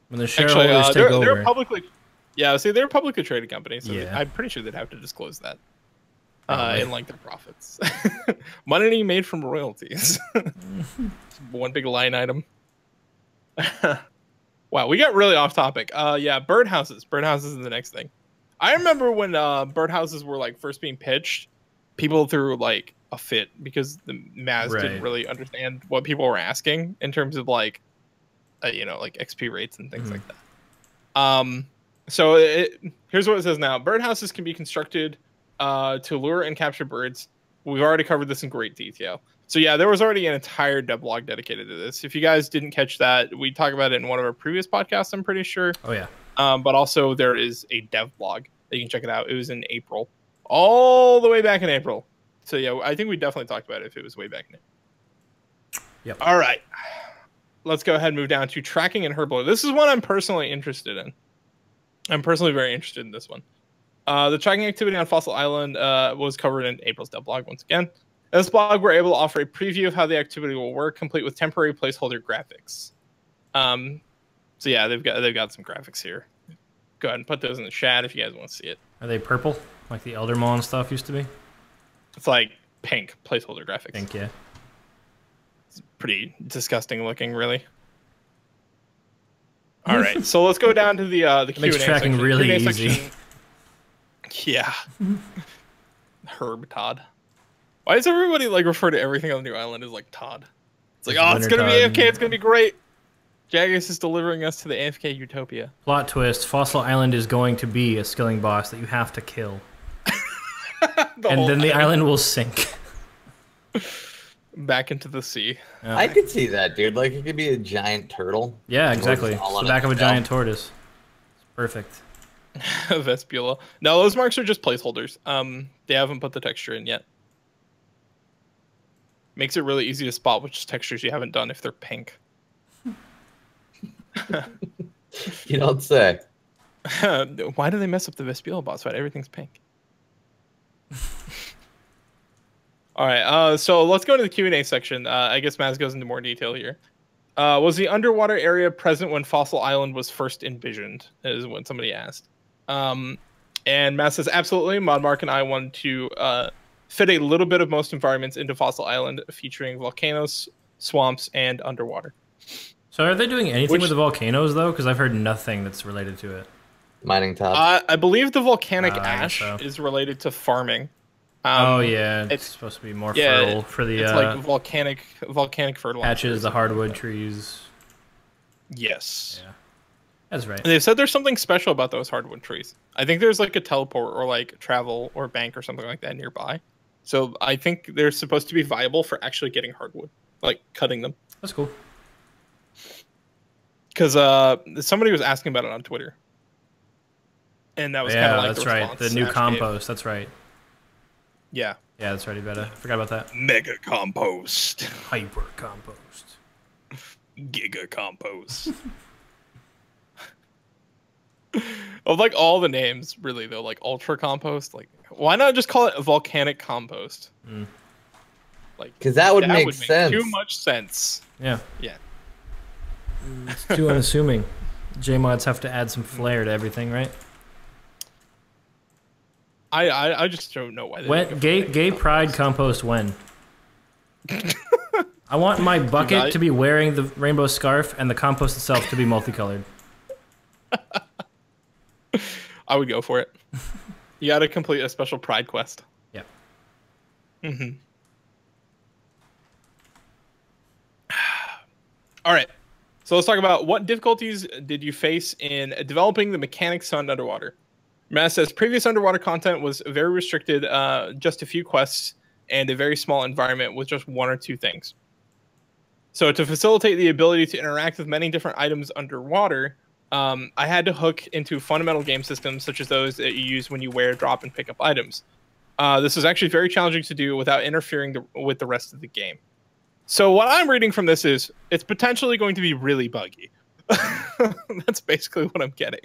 When the shareholders take over. They're publicly, they're a publicly traded company, so Yeah. I'm pretty sure they'd have to disclose that in like their profits. Money made from royalties. One big line item. Wow, we got really off topic. Birdhouses. Birdhouses is the next thing. I remember when birdhouses were like first being pitched, people threw like a fit because the Maz didn't really understand what people were asking in terms of like, like XP rates and things like that. So here's what it says now. Birdhouses can be constructed to lure and capture birds. We've already covered this in great detail. So yeah, there was already an entire devlog dedicated to this. If you guys didn't catch that, we talked about it in one of our previous podcasts, I'm pretty sure. Oh yeah. But also there is a dev blog that you can check it out. It was in April, all the way back in April. So yeah, I think we definitely talked about it if it was way back in April. Yep. All right, let's go ahead and move down to tracking and herbal. This is one I'm personally interested in. I'm personally very interested in this one. The tracking activity on Fossil Island was covered in April's dev blog once again. In this blog, we're able to offer a preview of how the activity will work, complete with temporary placeholder graphics. So yeah, they've got some graphics here. Go ahead and put those in the chat if you guys want to see it. Are they purple, like the Elder Maw and stuff used to be? It's like pink placeholder graphics. Pink, yeah. It's pretty disgusting looking, really. All right, so let's go down to the Q&A makes tracking section. really Q&A easy. section. Yeah. Herb Todd. Why does everybody like refer to everything on the new island as like Todd? It's like, oh, it's gonna be AFK. It's gonna be great. Jagex is delivering us to the AFK utopia. Plot twist: Fossil Island is going to be a skilling boss that you have to kill, and then the island will sink back into the sea. Yeah. I could see that, dude. Like, it could be a giant turtle. Yeah, exactly. It's the back of a giant tortoise. It's perfect. Vespula. No, those marks are just placeholders. They haven't put the texture in yet. Makes it really easy to spot which textures you haven't done if they're pink. You don't say. Why do they mess up the Vespula boss fight? Everything's pink. All right, so let's go to the Q&A section. I guess Maz goes into more detail here. Was the underwater area present when Fossil Island was first envisioned? Is what somebody asked. And Maz says, absolutely. Modmark and I wanted to fit a little bit of most environments into Fossil Island, featuring volcanoes, swamps, and underwater. So are they doing anything with the volcanoes, though? Because I've heard nothing that's related to it. Mining top. I believe the volcanic ash is related to farming. Oh yeah, it's supposed to be more fertile for the. It's like volcanic fertilizer. Patches, the hardwood trees. Yes. Yeah, that's right. They've said there's something special about those hardwood trees. I think there's like a teleport or like travel or bank or something like that nearby. So I think they're supposed to be viable for actually getting hardwood, like cutting them. That's cool. Because somebody was asking about it on Twitter, and that was kind of like that's right. The new compost. That's right. Yeah. Yeah, that's right. You better. Forgot about that. Mega compost. Hyper compost. Giga compost. Of like all the names, really though, like ultra compost. Like, why not just call it volcanic compost? Mm. Like, because that would make sense. Too much sense. Yeah. Yeah. It's too unassuming. JMods have to add some flair to everything, right? I just don't know why. When gay pride compost when? I want my bucket to be wearing the rainbow scarf and the compost itself to be multicolored. I would go for it. You got to complete a special pride quest. Yeah. Mm-hmm. All right. So let's talk about what difficulties did you face in developing the mechanics found underwater. Matt says previous underwater content was very restricted, just a few quests and a very small environment with just one or two things. So to facilitate the ability to interact with many different items underwater, I had to hook into fundamental game systems such as those that you use when you wear, drop, and pick up items. This is actually very challenging to do without interfering with the rest of the game. So what I'm reading from this is it's potentially going to be really buggy. That's basically what I'm getting.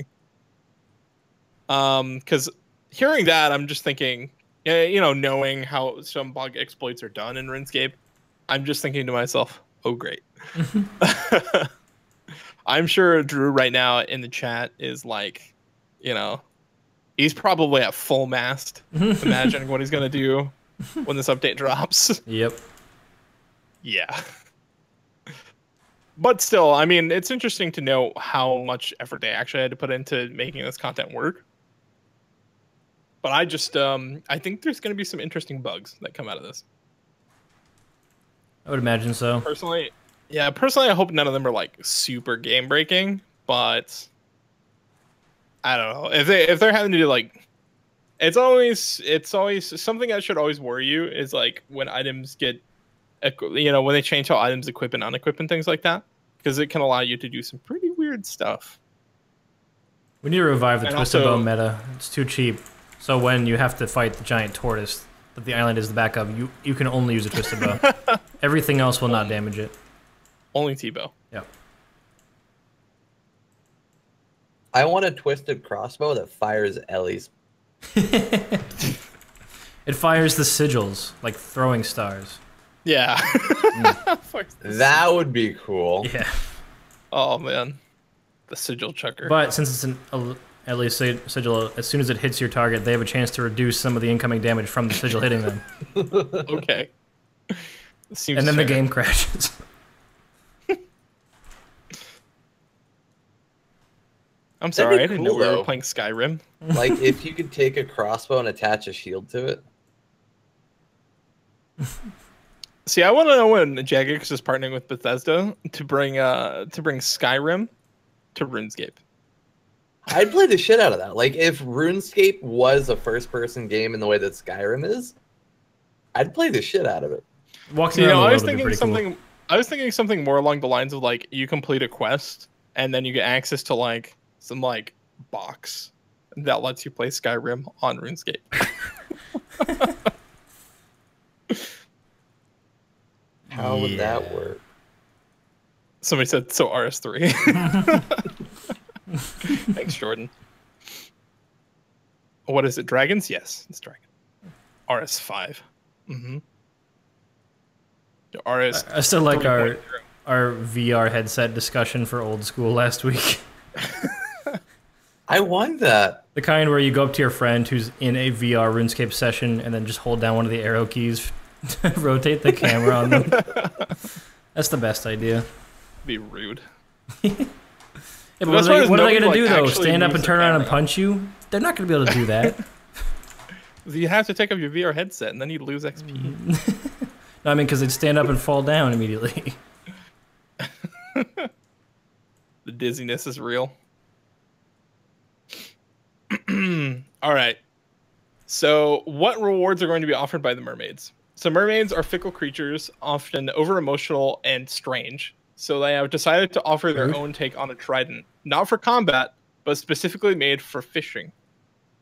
Because hearing that, I'm just thinking, you know, knowing how some bug exploits are done in RuneScape, I'm just thinking to myself, oh, great. I'm sure Drew right now in the chat is like, you know, he's probably at full mast, imagining what he's going to do when this update drops. Yep. Yeah. But still, I mean, it's interesting to know how much effort they actually had to put into making this content work. But I just, I think there's going to be some interesting bugs that come out of this. I would imagine so. Personally, I hope none of them are like super game breaking, but I don't know if they're having to do like, it's always something that should always worry you is like when items get, when they change how items equip and unequip and things like that, because it can allow you to do some pretty weird stuff. We need to revive the And Twisted also- Bow meta. It's too cheap. So when you have to fight the giant tortoise that the island is the backup, you can only use a Twisted Bow. Everything else will not damage it. Only T-bow. Yep. I want a twisted crossbow that fires Ellie's. It fires the sigils, like throwing stars. Yeah. Fuck this. That would be cool. Yeah. Oh man, the sigil chucker. But since it's at least sigil, as soon as it hits your target, they have a chance to reduce some of the incoming damage from the sigil hitting them. Okay. Seems And then the fair. game crashes. I'm sorry, I That'd be didn't know cool, we were though. playing Skyrim. Like if you could take a crossbow and attach a shield to it. See, I want to know when Jagex is partnering with Bethesda to bring Skyrim to RuneScape. I'd play the shit out of that. Like if RuneScape was a first-person game in the way that Skyrim is, I'd play the shit out of it. Walking See, around the I world was would be thinking pretty something. cool. I was thinking something more along the lines of like you complete a quest and then you get access to like some like box that lets you play Skyrim on RuneScape. How would that work? Somebody said so RS3. Thanks, Jordan. What is it? Dragons? Yes, it's dragon. RS5. Mm-hmm. RS. I still like our 3.0. our VR headset discussion for old school last week. I want that. The kind where you go up to your friend who's in a VR RuneScape session and then just hold down one of the arrow keys to rotate the camera on them. That's the best idea. Be rude. Yeah, but best part is what are they nobody, going to do, like, though? actually Stand up moves and the turn around and camera. punch you? They're not going to be able to do that. You have to take up your VR headset and then you lose XP. No, I mean, because they'd stand up and fall down immediately. The dizziness is real. All right. So, what rewards are going to be offered by the mermaids? So, mermaids are fickle creatures, often over-emotional and strange. So, they have decided to offer their Rude. own take on a trident, not for combat, but specifically made for fishing.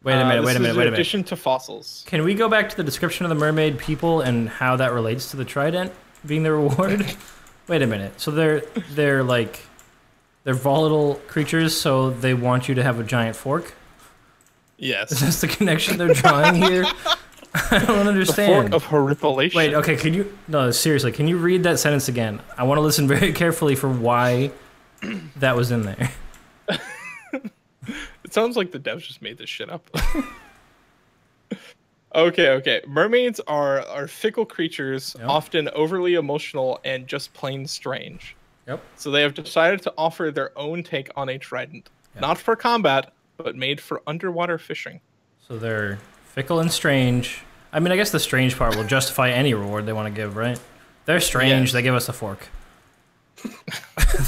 Wait a minute, This wait a is minute, in wait a minute. addition to fossils. Can we go back to the description of the mermaid people and how that relates to the trident being the reward? Wait a minute. So they're like they're volatile creatures, so they want you to have a giant fork? Is Yes. this the connection they're drawing here? I don't The fork understand. of horripilation. Wait, okay, can you no, seriously, can you read that sentence again? I want to listen very carefully for why that was in there. It sounds like the devs just made this shit up. Okay. Mermaids are fickle creatures, Yep. often overly emotional and just plain strange. Yep. So they have decided to offer their own take on a trident, Yep. not for combat, but made for underwater fishing. So they're fickle and strange. I mean, I guess the strange part will justify any reward they want to give, right? They're strange, Yes. they give us a fork.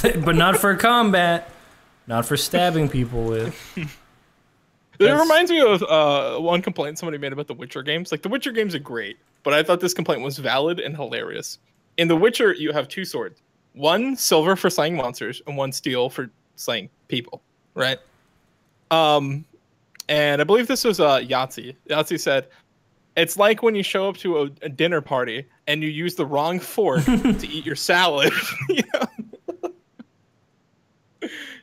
But not for combat. Not for stabbing people with. It That's- reminds me of one complaint somebody made about the Witcher games. Like, the Witcher games are great, but I thought this complaint was valid and hilarious. In The Witcher, you have two swords. One silver for slaying monsters, and one steel for slaying people, right? And I believe this was Yahtzee. Yahtzee said, it's like when you show up to a dinner party and you use the wrong fork to eat your salad. You know?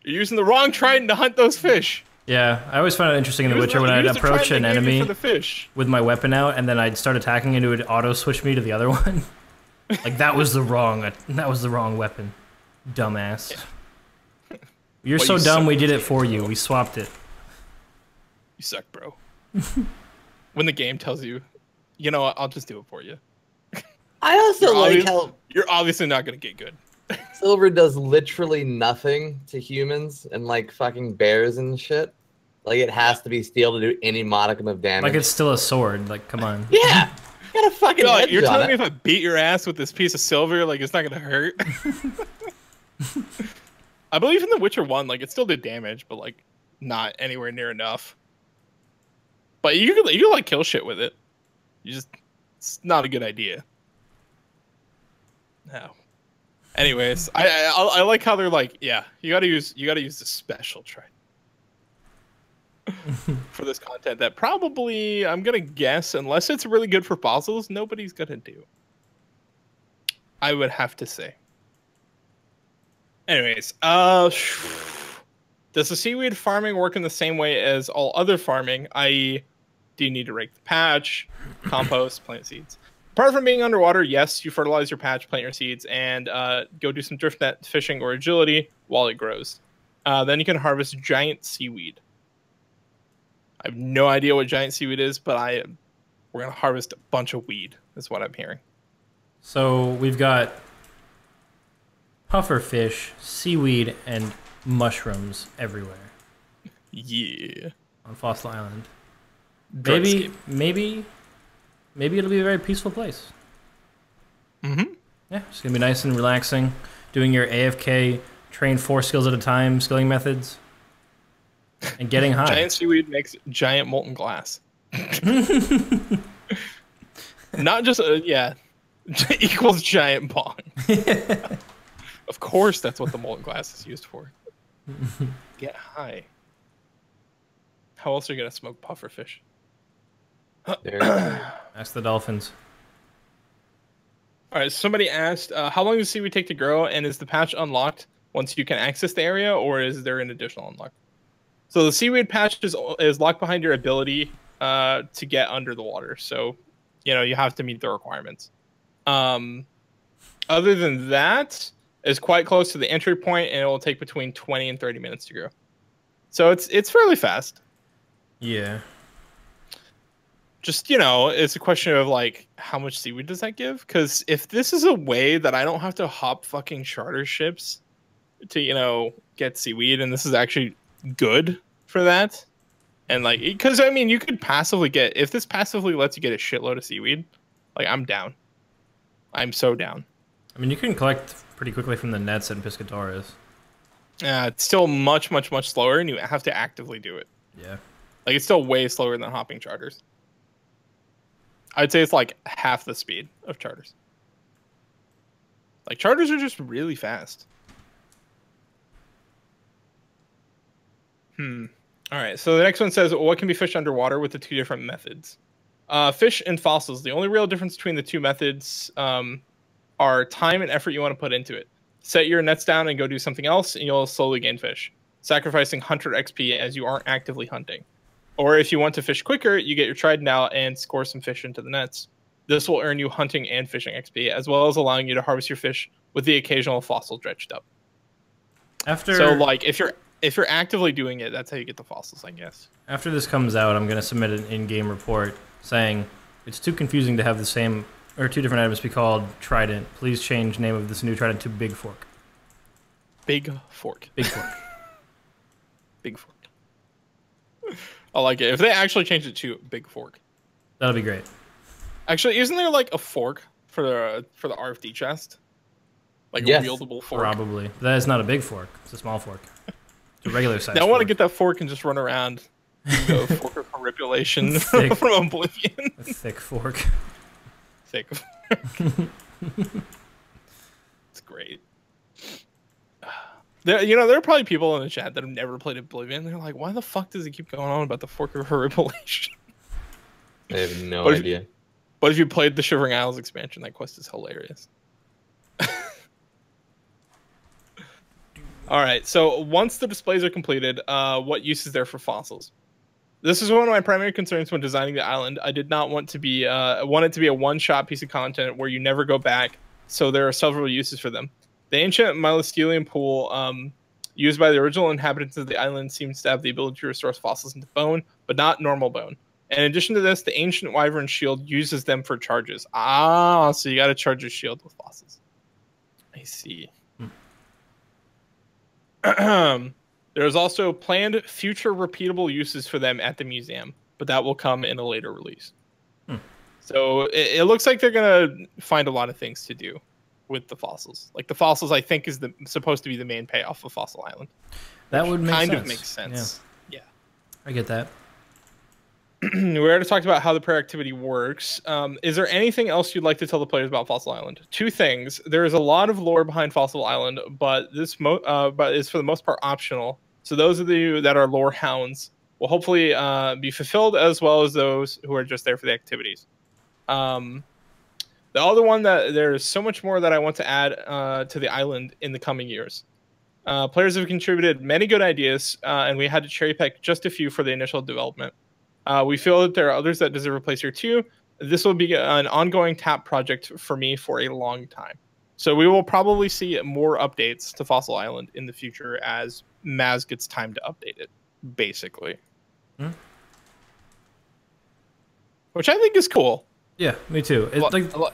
You're using the wrong trident to hunt those fish. Yeah, I always found it interesting in The Use Witcher the- when I'd use the approach trident an they gave you enemy for the fish. with my weapon out, and then I'd start attacking and it would auto switch me to the other one. Like that was the wrong weapon, dumbass. You're Well, so you dumb. suck We at did it games, for you. bro. We swapped it. You suck, bro. When the game tells you, you know what, I'll just do it for you. I also You're like obvious- how You're obviously not gonna get good. silver does literally nothing to humans and like fucking bears and shit. Like it has to be steel to do any modicum of damage. Like it's still a sword. Like come on. yeah, got a fucking You're, like, edge you're on telling me it. if I beat your ass with this piece of silver, like it's not gonna hurt? I believe in The Witcher 1, like it still did damage, but like not anywhere near enough. But you can like kill shit with it. It's not a good idea. No. Anyways, I like how they're like, yeah, you gotta use the special trident for this content that probably, I'm gonna guess, unless it's really good for fossils, nobody's gonna do. I would have to say. Anyways, does the seaweed farming work in the same way as all other farming, i.e., do you need to rake the patch, compost, plant seeds? Apart from being underwater, yes, you fertilize your patch, plant your seeds, and go do some drift net fishing or agility while it grows. Then you can harvest giant seaweed. I have no idea what giant seaweed is, but we're going to harvest a bunch of weed, is what I'm hearing. So we've got pufferfish, seaweed, and mushrooms everywhere. Yeah. On Fossil Island. Dreadscape. Maybe it'll be a very peaceful place. Mm-hmm. Yeah, it's gonna be nice and relaxing. Doing your AFK, train 4 skills at a time, skilling methods, and getting high. Giant seaweed makes giant molten glass. Not just yeah, equals giant bong. Of course, that's what the molten glass is used for. Get high. How else are you gonna smoke pufferfish? Ask the dolphins. All right, somebody asked, how long does seaweed take to grow, and is the patch unlocked once you can access the area, or is there an additional unlock? So the seaweed patch is locked behind your ability to get under the water. So, you have to meet the requirements. Other than that, it's quite close to the entry point, and it will take between 20 and 30 minutes to grow. So it's fairly fast. Yeah. Just, it's a question of, like, how much seaweed does that give? Because if this is a way that I don't have to hop fucking charter ships to, get seaweed, and this is actually good for that, and, like, because, I mean, you could passively get, if this passively lets you get a shitload of seaweed, like, I'm down. I'm so down. I mean, you can collect pretty quickly from the nets at Piscatores. It's still much, much, much slower, and you have to actively do it. Yeah. Like, it's still way slower than hopping charters. I'd say it's like half the speed of charters. Like, charters are just really fast. All right, so the next one says, what can be fished underwater with the 2 different methods? Fish and fossils. The only real difference between the 2 methods are time and effort you want to put into it. Set your nets down and go do something else, and you'll slowly gain fish, sacrificing hunter XP as you aren't actively hunting. Or if you want to fish quicker, you get your trident out and score some fish into the nets. This will earn you hunting and fishing XP, as well as allowing you to harvest your fish with the occasional fossil dredged up. So, like, if you're actively doing it, that's how you get the fossils, I guess. After this comes out, I'm going to submit an in-game report saying it's too confusing to have the same or 2 different items be called trident. Please change name of this new trident to Big Fork. Big Fork. Big Fork. Big Fork. I like it. If they actually change it to Big Fork, that'll be great. Actually, isn't there like a fork for the RFD chest? Like a wieldable fork? Probably. That is not a big fork. It's a small fork. It's a regular size. I want to get that fork and just run around. Go fork of manipulation from Oblivion. A thick fork. Thick fork. It's great. There are probably people in the chat that have never played Oblivion. They're like, why the fuck does it keep going on about the Fork of Manipulation? I have no idea. But if you played the Shivering Isles expansion, that quest is hilarious. All right, so once the displays are completed, what use is there for fossils? This is one of my primary concerns when designing the island. I did not want it to be a one-shot piece of content where you never go back, so there are several uses for them. The ancient mycelium pool used by the original inhabitants of the island seems to have the ability to restore fossils into bone, but not normal bone. In addition to this, the ancient wyvern shield uses them for charges. Ah, so you got to charge your shield with fossils. I see. There's also planned future repeatable uses for them at the museum, but that will come in a later release. So it looks like they're going to find a lot of things to do with the fossils. Like, the fossils, I think, is supposed to be the main payoff of Fossil Island. That would make kind sense. of makes sense. Yeah. I get that. We already talked about how the prayer activity works. Is there anything else you'd like to tell the players about Fossil Island? Two things. There is a lot of lore behind Fossil Island, but but is for the most part optional. So those of you that are lore hounds will hopefully be fulfilled, as well as those who are just there for the activities. The other one, that there's so much more that I want to add to the island in the coming years. Players have contributed many good ideas, and we had to cherry pick just a few for the initial development. We feel that there are others that deserve a place here too. This will be an ongoing TAP project for me for a long time. So we will probably see more updates to Fossil Island in the future as Maz gets time to update it, basically. Which I think is cool. Yeah, me too.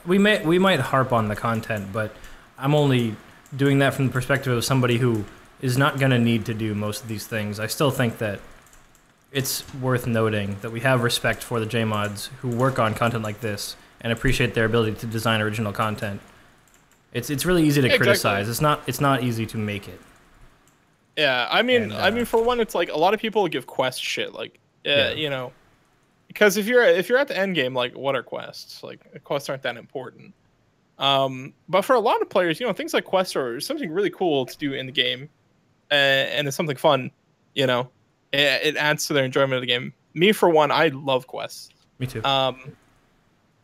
We might harp on the content, but I'm only doing that from the perspective of somebody who is not going to need to do most of these things. I still think that it's worth noting that we have respect for the JMods who work on content like this and appreciate their ability to design original content. It's really easy to criticize. It's not easy to make it. Yeah, I mean, for one, it's like a lot of people give quests shit, like, you know, because if you're at the end game, like, what are quests? Like, quests aren't that important. But for a lot of players, you know, things like quests are something really cool to do in the game, and it's something fun, you know. It adds to their enjoyment of the game. Me, for one, I love quests. Me too.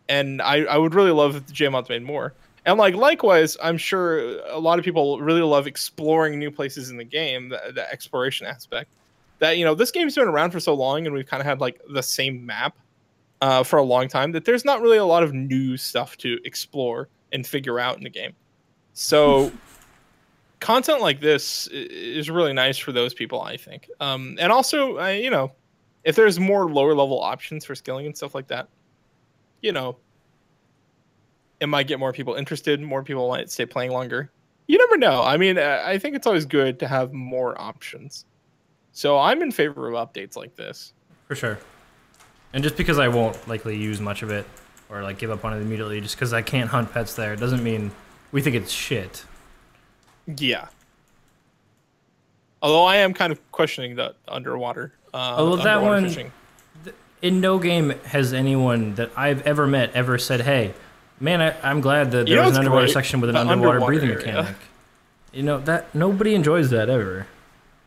And I would really love if the JMods made more. And like likewise, I'm sure a lot of people really love exploring new places in the game, the exploration aspect. That, you know, this game's been around for so long, and we've kind of had like the same map for a long time, that there's not really a lot of new stuff to explore and figure out in the game. So content like this is really nice for those people, I think. And also, you know, if there's more lower level options for skilling and stuff like that, you know, it might get more people interested. More people might stay playing longer. You never know. I mean, I think it's always good to have more options. So I'm in favor of updates like this. For sure. And just because I won't likely use much of it or like give up on it immediately just because I can't hunt pets there doesn't mean we think it's shit. Yeah. Although I am kind of questioning the underwater. Although that one, fishing. In no game has anyone that I've ever met ever said, "Hey, man, I'm glad that there was an underwater section with an underwater breathing mechanic." You know, that nobody enjoys that ever.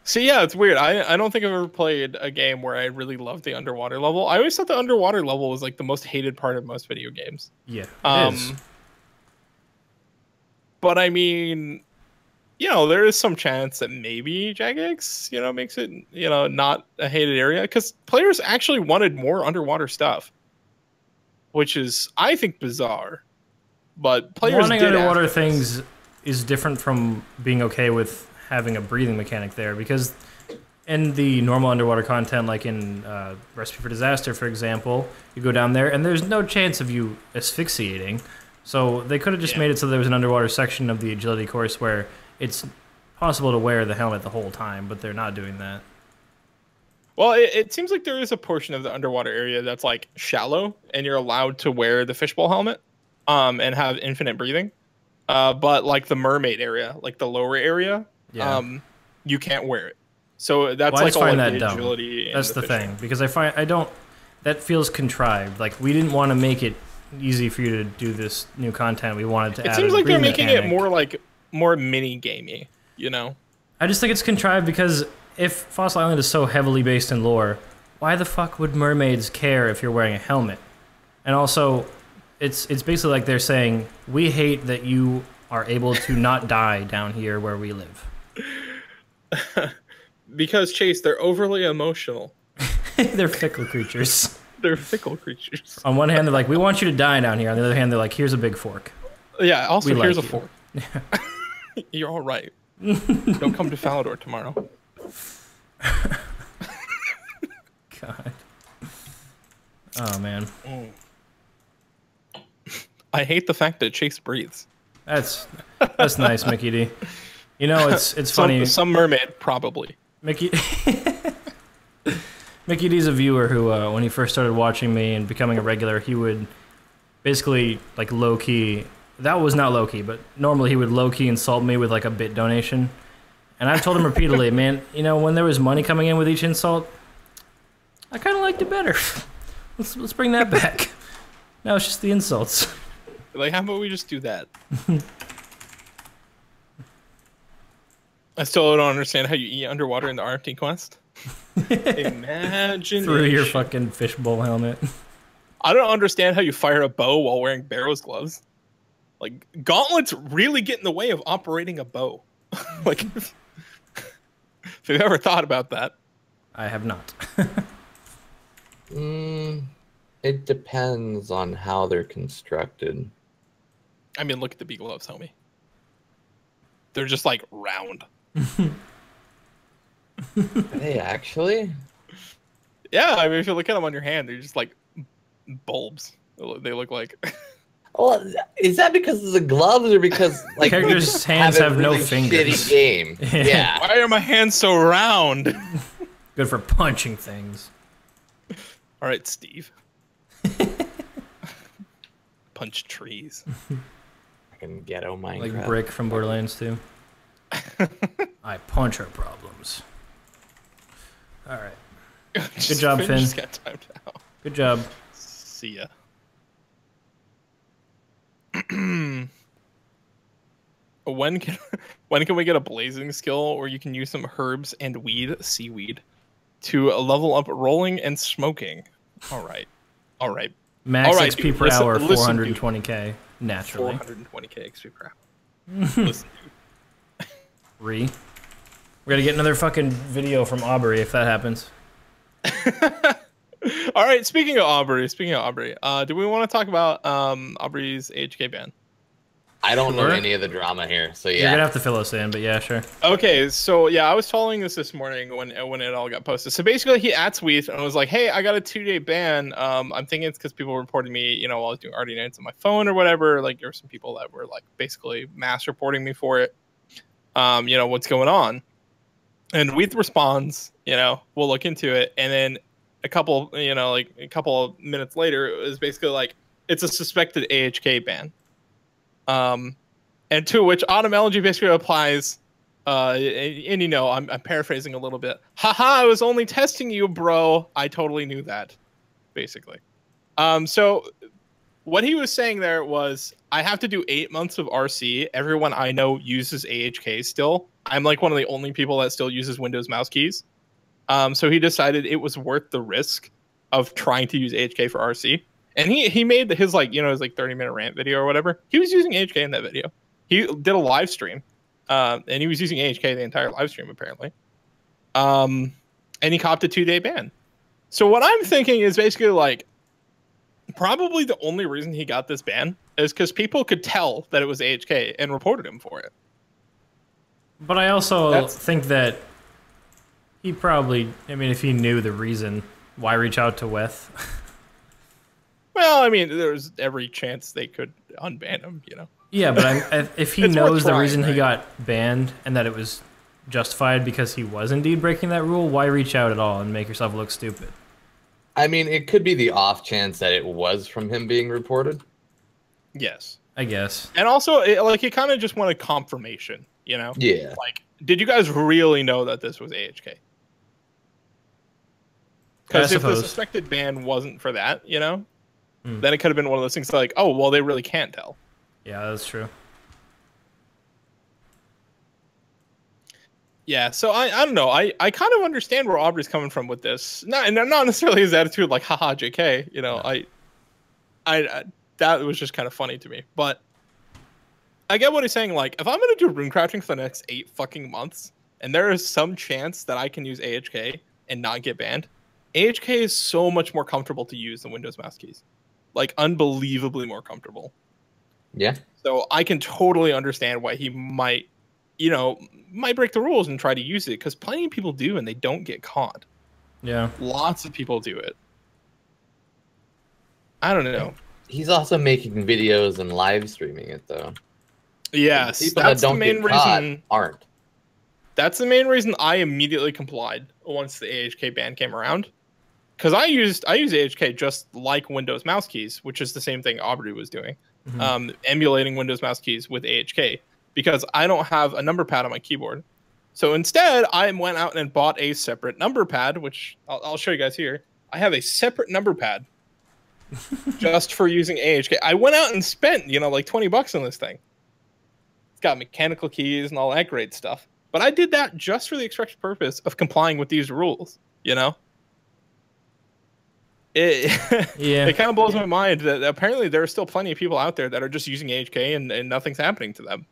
See, yeah, it's weird. I don't think I've ever played a game where I really loved the underwater level. I always thought the underwater level was like the most hated part of most video games. Yeah, it is. But I mean, you know, there is some chance that maybe Jagex, you know, makes it, you know, not a hated area, because players actually wanted more underwater stuff, which is, I think, bizarre. But players wanting underwater things is different from being okay with having a breathing mechanic there, because in the normal underwater content, like in Recipe for Disaster, for example, you go down there and there's no chance of you asphyxiating. So they could have just made it so there was an underwater section of the agility course where it's possible to wear the helmet the whole time, but they're not doing that. Well, it seems like there is a portion of the underwater area that's like shallow, and you're allowed to wear the fishbowl helmet and have infinite breathing. But like the mermaid area, like the lower area, you can't wear it. So that's like all like the agility. That's the thing, because that feels contrived. Like, we didn't want to make it easy for you to do this new content. We wanted to add. It seems like they're making it more mini gamey, you know? I just think it's contrived because if Fossil Island is so heavily based in lore, why the fuck would mermaids care if you're wearing a helmet? And also, it's basically like they're saying, we hate that you are able to not die down here where we live. Because, Chase, they're overly emotional. They're fickle creatures. They're fickle creatures. On one hand, they're like, we want you to die down here. On the other hand, they're like, here's a big fork. Yeah, also, here's a fork. You're all right. Don't come to Falador tomorrow. God. Oh, man. I hate the fact that Chase breathes. That's nice, Mickey D. You know, it's funny. Some mermaid, probably. Mickey D's a viewer who, when he first started watching me and becoming a regular, he would basically, like, low-key... That was not low-key, but normally he would low-key insult me with, like, a bit donation. And I've told him repeatedly, man, you know, when there was money coming in with each insult, I kind of liked it better. Let's bring that back. Now it's just the insults. Like, how about we just do that? I still don't understand how you eat underwater in the Arctic Quest. Imagine through your fucking fishbowl helmet. I don't understand how you fire a bow while wearing Barrow's gloves. Like, gauntlets really get in the way of operating a bow. Like, if you've ever thought about that. I have not. It depends on how they're constructed. I mean, look at the bee gloves, homie. They're just like round. Are they actually? Yeah, I mean, if you look at them on your hand, they're just like bulbs. They look like. Well, is that because of the gloves or because like characters' hands have really no fingers? Shitty game. Yeah. Why are my hands so round? Good for punching things. All right, Steve. Punch trees. Fucking ghetto Minecraft. Like Brick from Borderlands 2. I punch our problems. All right. Good job, Finn. Just got timed out. Good job. See ya. when can we get a blazing skill where you can use some herbs and seaweed, to level up rolling and smoking? All right. Max All right, XP dude, per hour, listen, 420k, naturally. 420k XP per hour. Listen, dude. We gotta get another fucking video from Aubrey if that happens. All right, speaking of Aubrey, do we want to talk about Aubrey's AHK ban? I don't know any of the drama here, so yeah. You're gonna have to fill us in, but yeah, sure. Okay, so yeah, I was following this morning when it all got posted. So basically, he @Sweet and was like, "Hey, I got a 2-day ban. I'm thinking it's because people reported me, you know, while I was doing RD nights on my phone or whatever. Like, there were some people that were like basically mass reporting me for it. You know, what's going on?" And Weath responds, you know, we'll look into it. And then a couple of minutes later, it was basically like, it's a suspected AHK ban. And to which Autumn Elegy basically replies, and you know, I'm paraphrasing a little bit. Haha, I was only testing you, bro. I totally knew that, basically. So what he was saying there was, I have to do 8 months of RC. Everyone I know uses AHK still. I'm like one of the only people that still uses Windows mouse keys. So he decided it was worth the risk of trying to use AHK for RC. And he made his like, you know, his like 30-minute rant video or whatever. He was using AHK in that video. He did a live stream. And he was using AHK the entire live stream, apparently. And he copped a 2-day ban. So what I'm thinking is basically like, probably the only reason he got this ban is because people could tell that it was AHK and reported him for it. But I also think that he probably, I mean, if he knew the reason, why reach out to Weth? Well, I mean, there's every chance they could unban him, you know? Yeah, but if he It's worth knows the trying, reason he right? got banned and that it was justified because he was indeed breaking that rule, why reach out at all and make yourself look stupid? I mean, it could be the off chance that it was from him being reported. Yes. I guess. And also, like, he kind of just wanted confirmation, you know? Yeah. Like, did you guys really know that this was AHK? Because if the suspected ban wasn't for that, you know, then it could have been one of those things like, oh, well, they really can't tell. Yeah, that's true. Yeah, so I don't know. I kind of understand where Aubrey's coming from with this. Not necessarily his attitude like, haha, JK. You know, No. I that was just kind of funny to me. But I get what he's saying. Like, if I'm going to do runecrafting for the next 8 fucking months, and there is some chance that I can use AHK and not get banned, AHK is so much more comfortable to use than Windows mouse keys. Like, unbelievably more comfortable. Yeah. So I can totally understand why he might, you know, might break the rules and try to use it, because plenty of people do and they don't get caught. Yeah. Lots of people do it. I don't know. He's also making videos and live streaming it, though. Yes, People that's that don't the main get caught reason. aren't. That's the main reason I immediately complied once the AHK ban came around. Because I use AHK just like Windows mouse keys, which is the same thing Aubrey was doing. Emulating Windows mouse keys with AHK, because I don't have a number pad on my keyboard. So instead, I went out and bought a separate number pad, which I'll show you guys here. I have a separate number pad just for using AHK. I went out and spent, like $20 on this thing. It's got mechanical keys and all that great stuff. But I did that just for the express purpose of complying with these rules, Yeah. It kind of blows my mind that apparently there are still plenty of people out there that are just using AHK and nothing's happening to them.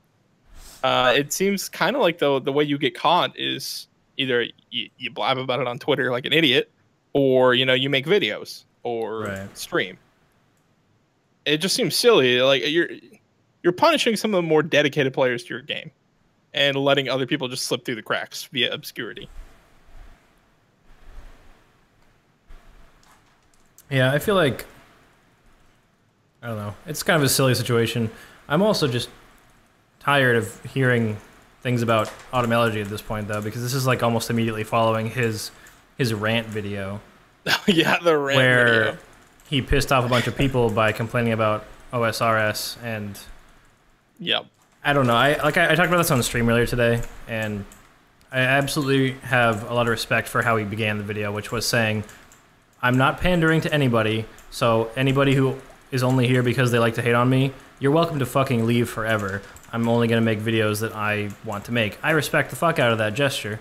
It seems kind of like the way you get caught is either you blab about it on Twitter like an idiot, or you make videos or stream. It just seems silly. Like you're punishing some of the more dedicated players to your game and letting other people just slip through the cracks via obscurity. Yeah, I feel like, I don't know, it's kind of a silly situation. I'm also just tired of hearing things about Automelody at this point, though, because this is like almost immediately following his rant video. Yeah, the rant where video. He pissed off a bunch of people by complaining about OSRS, and I don't know. I talked about this on the stream earlier today, and I absolutely have a lot of respect for how he began the video, which was saying, I'm not pandering to anybody, so anybody who is only here because they like to hate on me, you're welcome to fucking leave forever. I'm only going to make videos that I want to make. I respect the fuck out of that gesture.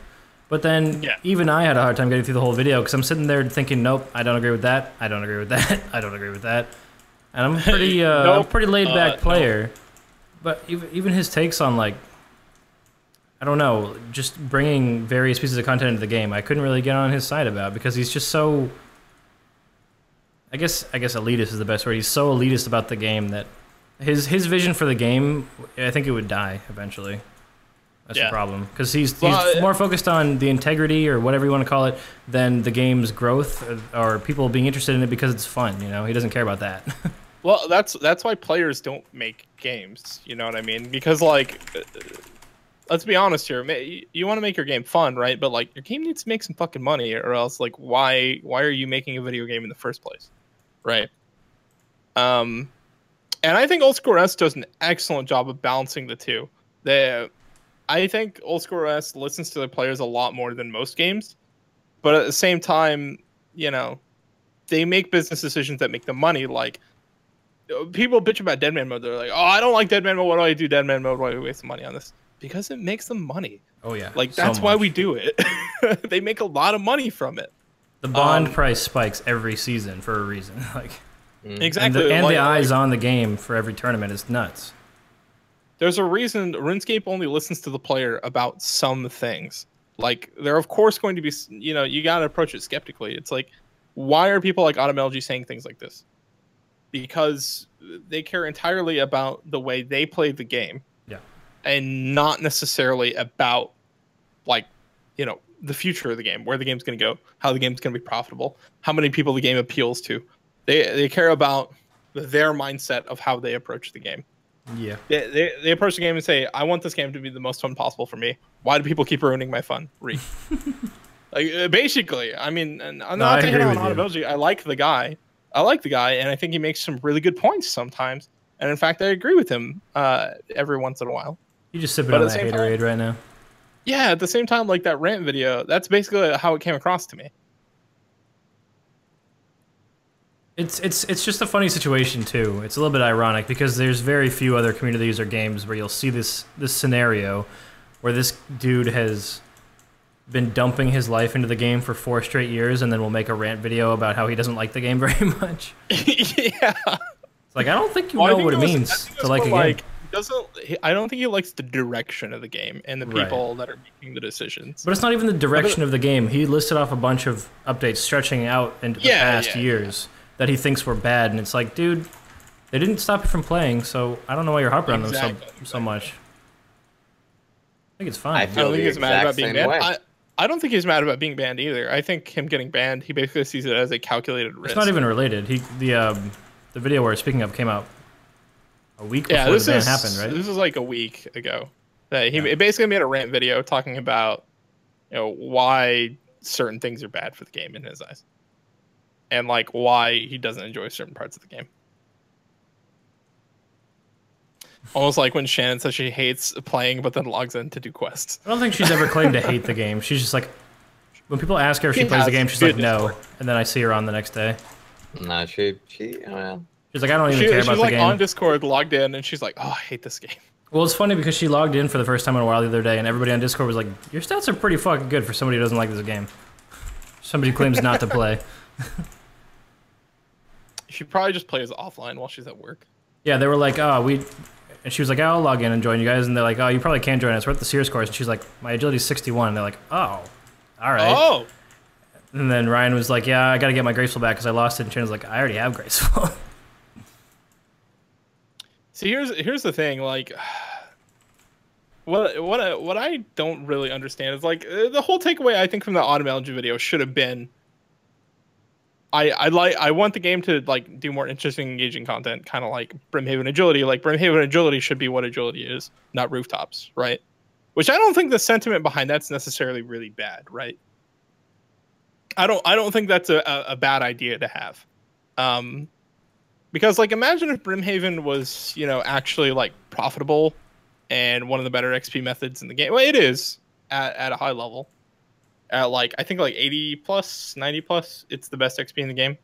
But then even I had a hard time getting through the whole video because I'm sitting there thinking, nope, I don't agree with that. I don't agree with that. I don't agree with that. And I'm pretty, I'm a pretty laid back player. But even his takes on, like, I don't know, just bringing various pieces of content into the game, I couldn't really get on his side about, because he's just so, I guess elitist is the best word. He's so elitist about the game that his vision for the game, I think it would die eventually. That's the problem, because he's more focused on the integrity or whatever you want to call it than the game's growth or people being interested in it because it's fun. He doesn't care about that. Well, that's why players don't make games. You know what I mean? Because, like, let's be honest here. You want to make your game fun, right? But, like, your game needs to make some fucking money, or else, like, why are you making a video game in the first place, right? And I think OSRS does an excellent job of balancing the two. I think OSRS listens to the players a lot more than most games, but at the same time, they make business decisions that make them money. Like, people bitch about Deadman mode. They're like, "Oh, I don't like Deadman mode. Why do I do Deadman mode? Why do we waste money on this?" Because it makes them money. Oh yeah, like that's why we do it. They make a lot of money from it. The bond price spikes every season for a reason. Like, exactly, and the eyes on the game for every tournament is nuts. There's a reason RuneScape only listens to the player about some things. Like, they're of course going to be, you got to approach it skeptically. It's like, why are people like Automelody saying things like this? Because they care entirely about the way they play the game. Yeah. And not necessarily about, like, the future of the game, where the game's going to go, how the game's going to be profitable, how many people the game appeals to. They care about their mindset of how they approach the game. Yeah. They approach the game and say, I want this game to be the most fun possible for me. Why do people keep ruining my fun? Like, basically, I mean, and I'm not taking on Automelody. I like the guy, and I think he makes some really good points sometimes. And in fact, I agree with him every once in a while. You just sipping on that haterade right now. Yeah, at the same time, like that rant video, that's basically how it came across to me. It's just a funny situation too. It's a little bit ironic because there's very few other communities or games where you'll see this scenario where this dude has been dumping his life into the game for 4 straight years and then will make a rant video about how he doesn't like the game very much. Yeah. It's like, I don't think you know what it means to like a game. I don't think he likes the direction of the game and the people that are making the decisions. But it's not even the direction of the game. He listed off a bunch of updates stretching out into the past years that he thinks were bad, and it's like, dude, they didn't stop you from playing, so I don't know why you're harping on them so much. I think it's fine. I don't think he's mad about being banned. I don't think he's mad about being banned either. I think him getting banned, he basically sees it as a calculated risk. It's not even related. The video we're speaking of came out a week before the ban happened, right? This is like a week ago. He basically made a rant video talking about, why certain things are bad for the game in his eyes. And like why he doesn't enjoy certain parts of the game. Almost like when Shannon says she hates playing but then logs in to do quests. I don't think she's ever claimed to hate the game. She's just like, When people ask her if she plays the game, she's like, no. And then I see her on the next day. Nah, she well. She's like, I don't even care about the like game. She's on Discord, logged in, and she's like, oh, I hate this game. Well, it's funny because she logged in for the first time in a while the other day, and everybody on Discord was like, your stats are pretty fucking good for somebody who doesn't like this game. Somebody who claims not to play. She probably just plays offline while she's at work. Yeah, they were like, oh, and she was like, I'll log in and join you guys, and they're like, oh, you probably can't join us. We're at the Sears course, and she's like, my agility is 61. And they're like, oh, all right. Oh. And then Ryan was like, yeah, I got to get my graceful back because I lost it. And Shannon's like, I already have graceful. See, here's the thing, like, what I don't really understand is like the whole takeaway I think from the Automelogy video should have been, I want the game to like do more interesting, engaging content, kind of like Brimhaven Agility. Like Brimhaven Agility should be what agility is, not rooftops, right? Which I don't think the sentiment behind that's necessarily really bad, right? I don't think that's a bad idea to have. Because like imagine if Brimhaven was, you know, actually like profitable and one of the better XP methods in the game. Well, it is at a high level. At like I think like 80 plus, 90 plus, it's the best XP in the game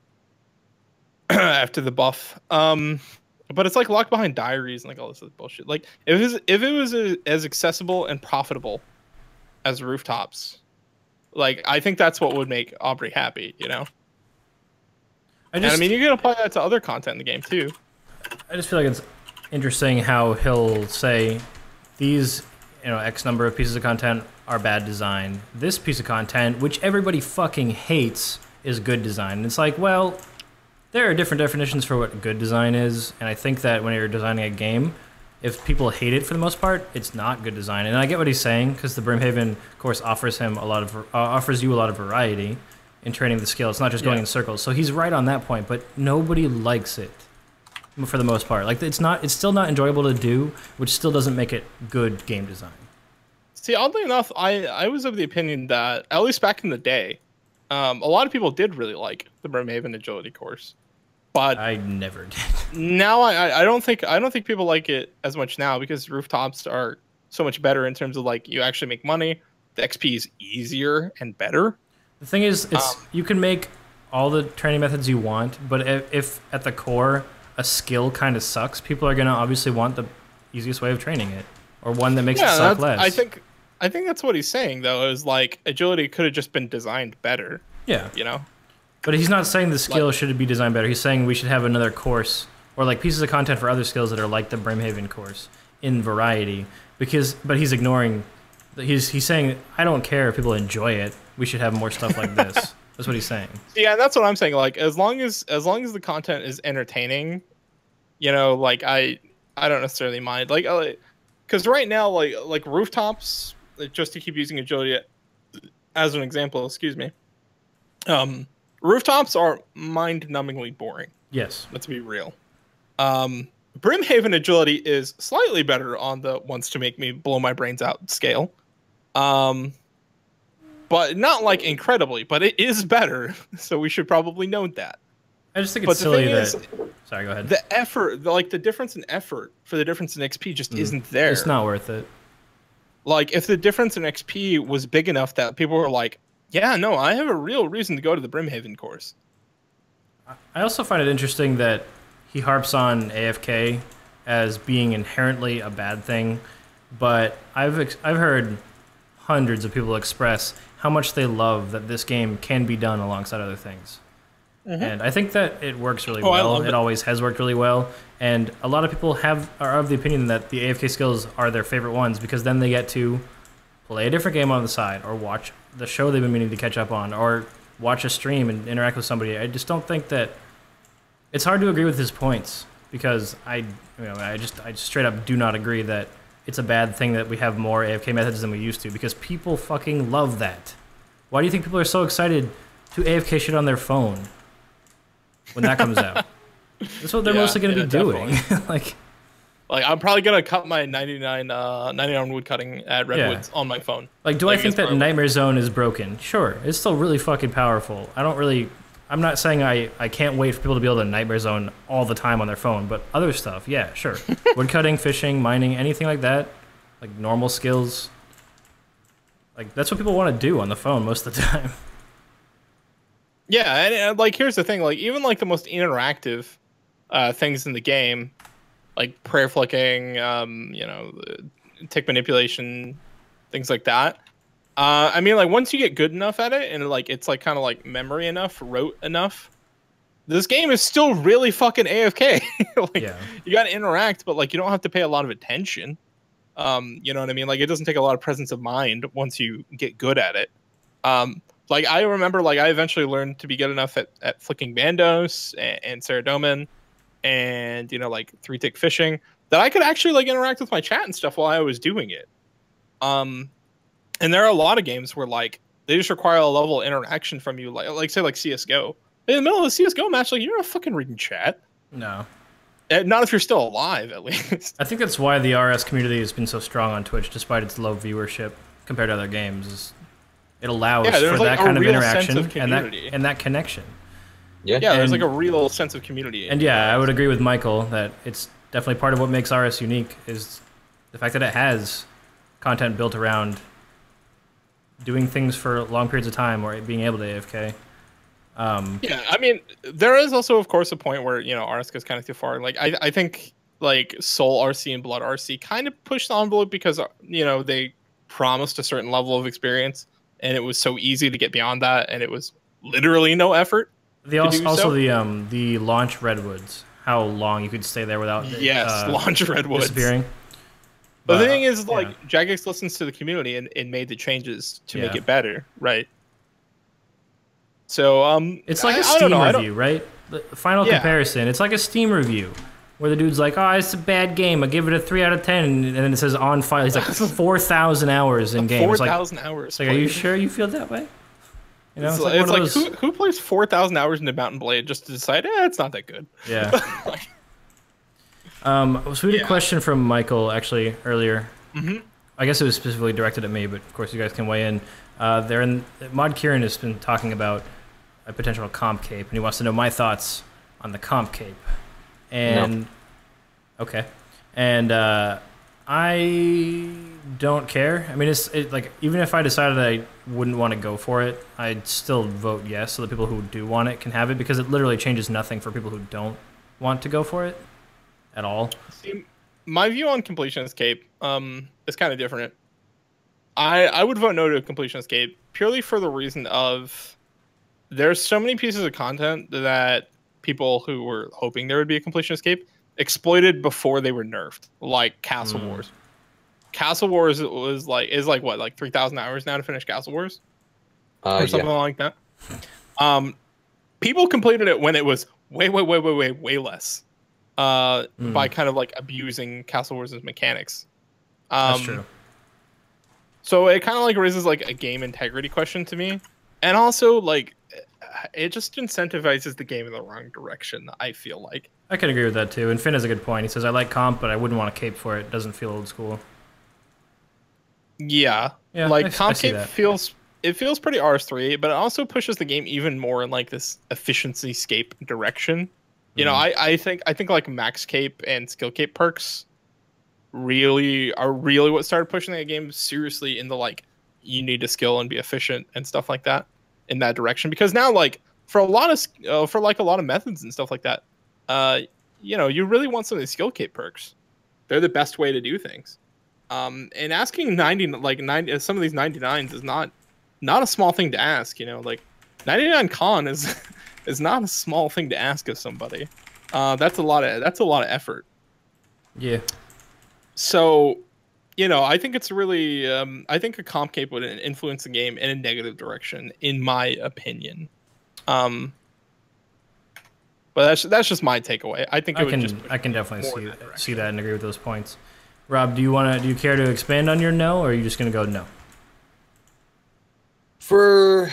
after the buff. But it's like locked behind diaries and like all this other bullshit. Like if it was as accessible and profitable as rooftops, like I think that's what would make Aubrey happy, you know. I mean, you can apply that to other content in the game too. I just feel like it's interesting how he'll say these, you know, X number of pieces of content are bad design. This piece of content, which everybody fucking hates, is good design. And it's like, well, there are different definitions for what good design is, and I think that when you're designing a game, if people hate it for the most part, it's not good design. And I get what he's saying because the Brimhaven course offers him offers you a lot of variety in training the skill. It's not just going in circles. So he's right on that point, but nobody likes it for the most part. Like it's still not enjoyable to do, which still doesn't make it good game design. See, oddly enough, I was of the opinion that at least back in the day, a lot of people did really like the Brimhaven Agility course, but I never did. Now I don't think people like it as much now because rooftops are so much better in terms of like you actually make money. The XP is easier and better. The thing is, you can make all the training methods you want, but if at the core a skill kind of sucks, people are gonna obviously want the easiest way of training it, or one that makes it suck less. I think that's what he's saying though. Is like agility could have just been designed better. Yeah, you know. But he's not saying the skill should be designed better. He's saying we should have another course or like pieces of content for other skills that are like the Brimhaven course in variety. But he's ignoring. He's saying I don't care if people enjoy it. We should have more stuff like this. That's what he's saying. Yeah, that's what I'm saying. Like as long as the content is entertaining, you know, like I don't necessarily mind. Like because right now like rooftops, just to keep using agility as an example, excuse me. Rooftops are mind-numbingly boring. Yes. Let's be real. Brimhaven Agility is slightly better on the wants to make me blow my brains out scale. But not like incredibly, but it is better. So we should probably note that. I just think it's silly that... Sorry, go ahead. The effort, like the difference in effort for the difference in XP just isn't there. It's not worth it. Like if the difference in XP was big enough that people were like, yeah, no, I have a real reason to go to the Brimhaven course. I also find it interesting that he harps on AFK as being inherently a bad thing, but I've heard hundreds of people express how much they love that this game can be done alongside other things. Mm-hmm. And I think that it works really well. It always has worked really well. And a lot of people are of the opinion that the AFK skills are their favorite ones because then they get to play a different game on the side or watch the show they've been meaning to catch up on or watch a stream and interact with somebody. I just don't think that... It's hard to agree with his points because I straight up do not agree that it's a bad thing that we have more AFK methods than we used to because people fucking love that. Why do you think people are so excited to AFK shit on their phone when that comes out? That's what they're mostly going to be doing. like I'm probably going to cut my 99 wood cutting at Redwoods on my phone. Like, do I think that Nightmare Zone is broken? Sure. It's still really fucking powerful. I'm not saying I can't wait for people to be able to Nightmare Zone all the time on their phone, but other stuff, yeah, sure. Wood cutting, fishing, mining, anything like that, like normal skills. Like that's what people want to do on the phone most of the time. Yeah, and like here's the thing, like even like the most interactive things in the game, like prayer flicking, tick manipulation, things like that. I mean, like once you get good enough at it, and like it's like kind of like memory enough, rote enough, this game is still really fucking AFK. Like you got to interact, but like you don't have to pay a lot of attention. You know what I mean? Like it doesn't take a lot of presence of mind once you get good at it. Like I remember, like I eventually learned to be good enough at flicking bandos and Saradomin, and like 3-tick fishing, that I could actually like interact with my chat and stuff while I was doing it. And there are a lot of games where like they just require a level of interaction from you, like say like CS:GO. In the middle of a CS:GO match, like you're not fucking reading chat. No. Not if you're still alive, at least. I think that's why the RS community has been so strong on Twitch, despite its low viewership compared to other games. It allows for like that kind of interaction and that connection. Yeah, there's like a real sense of community. And yeah, I would agree with Michael that it's definitely part of what makes RS unique is the fact that it has content built around doing things for long periods of time or being able to AFK. Yeah, I mean, there is also, of course, a point where RS goes kind of too far. Like I think like Soul RC and Blood RC kind of pushed the envelope because they promised a certain level of experience, and it was so easy to get beyond that, and it was literally no effort. The launch redwoods, how long you could stay there without launch redwoods disappearing. But the thing is, like Jagex listens to the community and made the changes to make it better, right? So it's like a Steam review, right? The final comparison. It's like a Steam review where the dude's like, "Oh, it's a bad game. I give it a 3 out of 10," and then it says on file. He's like 4,000 hours in game. 4,000 hours. It's like, are you sure you feel that way? It's like who plays 4,000 hours into Mountain Blade just to decide, it's not that good. Yeah. So we had a question from Michael actually earlier. I guess it was specifically directed at me, but of course you guys can weigh in. Mod Kieran has been talking about a potential comp cape, and he wants to know my thoughts on the comp cape. And okay, and I don't care. I mean, it's like even if I decided I wouldn't want to go for it, I'd still vote yes, so the people who do want it can have it, because it literally changes nothing for people who don't want to go for it at all. See, my view on completionist cape is kind of different. I would vote no to a completionist cape purely for the reason of there's so many pieces of content that people who were hoping there would be a completionist cape exploited before they were nerfed, like Castle Wars. Castle Wars is like what, like 3,000 hours now to finish Castle Wars, or something like that. People completed it when it was way less. By kind of like abusing Castle Wars' mechanics. That's true. So it kind of like raises like a game integrity question to me, and also like it just incentivizes the game in the wrong direction. I feel like I can agree with that too. And Finn has a good point. He says I like comp, but I wouldn't want a cape for it. It doesn't feel old school. Yeah, like comp cape feels pretty RS3, but it also pushes the game even more in like this efficiency scape direction. I think like max cape and skill cape perks really what started pushing that game seriously into like you need to skill and be efficient and stuff like that in that direction. Because now like for a lot of methods and stuff like that, you really want some of these skill cape perks. They're the best way to do things. And asking some of these 99s is not a small thing to ask. Like 99 con is not a small thing to ask of somebody. That's a lot of effort. Yeah. So, I think it's really I think a comp cape would influence the game in a negative direction, in my opinion. But that's just my takeaway. I think I can definitely see that and agree with those points. Rob, do you care to expand on your no, or are you just gonna go no? For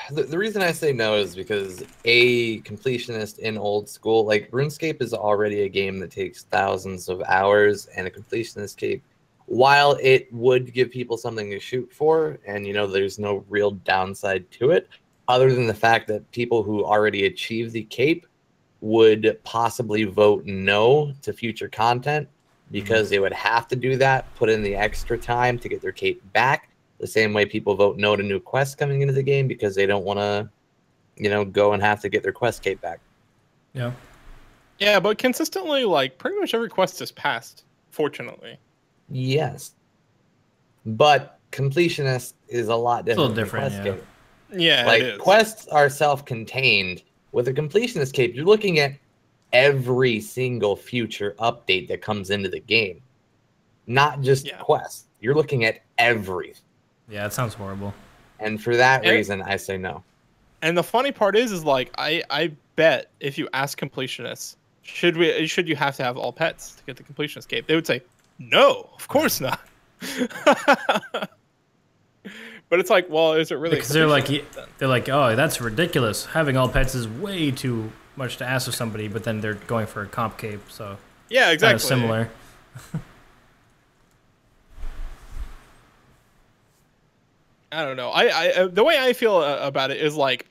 the reason I say no is because a completionist in old school, like RuneScape is already a game that takes thousands of hours, and a completionist cape, while it would give people something to shoot for, and there's no real downside to it, other than the fact that people who already achieve the cape would possibly vote no to future content, because they would have to do that, put in the extra time to get their cape back, The same way people vote no to new quests coming into the game because they don't want to, go and have to get their quest cape back. Yeah. Yeah, but consistently, like, pretty much every quest is passed, fortunately. Yes. But completionist is a lot different. It's a little different, than yeah. quest cape. Yeah, Like, it is. quests are self-contained. With a completionist cape, you're looking at every single future update that comes into the game. Not just quests. You're looking at everything. Yeah, it sounds horrible. And for that reason, I say no. And the funny part is like, I bet if you ask completionists, should you have to have all pets to get the completionist cape, they would say, no, of course not. But it's like, well, is it really? Because they're like, oh, that's ridiculous. Having all pets is way too much to ask of somebody, but then they're going for a comp cape, so yeah, exactly. Kind of similar. I don't know. I the way I feel about it is like,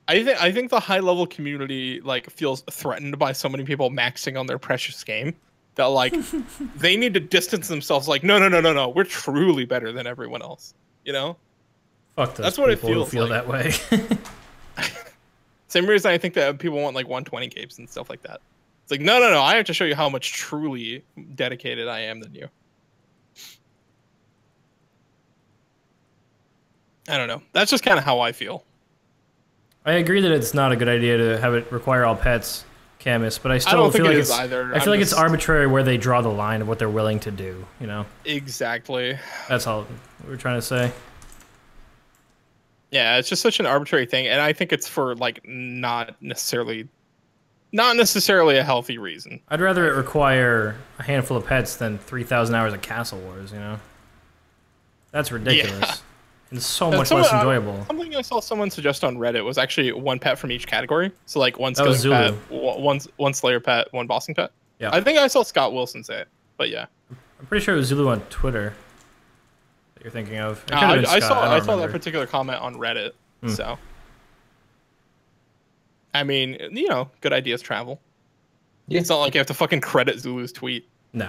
I think the high level community like feels threatened by so many people maxing on their precious game that like they need to distance themselves. Like, no, we're truly better than everyone else. You know. Fuck those That's what it people who feels feel like. that way. Same reason I think that people want like 120 capes and stuff like that. It's like, no, I have to show you how much truly dedicated I am than you. I don't know. That's just kind of how I feel. I agree that it's not a good idea to have it require all pets, Camus, but I still feel like it's either. I feel like it's arbitrary where they draw the line of what they're willing to do, you know? Exactly. That's all we're trying to say. Yeah, it's just such an arbitrary thing, and I think it's for like not necessarily a healthy reason. I'd rather it require a handful of pets than 3,000 hours of Castle Wars, you know? That's ridiculous. Yeah. It's so much less enjoyable. Something I saw someone suggest on Reddit was actually one pet from each category. So like one skilling pet, one slayer pet, one bossing pet. Yeah. I think I saw Scott Wilson say it, but yeah. I'm pretty sure it was Zulu on Twitter that you're thinking of. I saw that particular comment on Reddit. So I mean, you know, good ideas travel. Yeah. It's not like you have to fucking credit Zulu's tweet. No.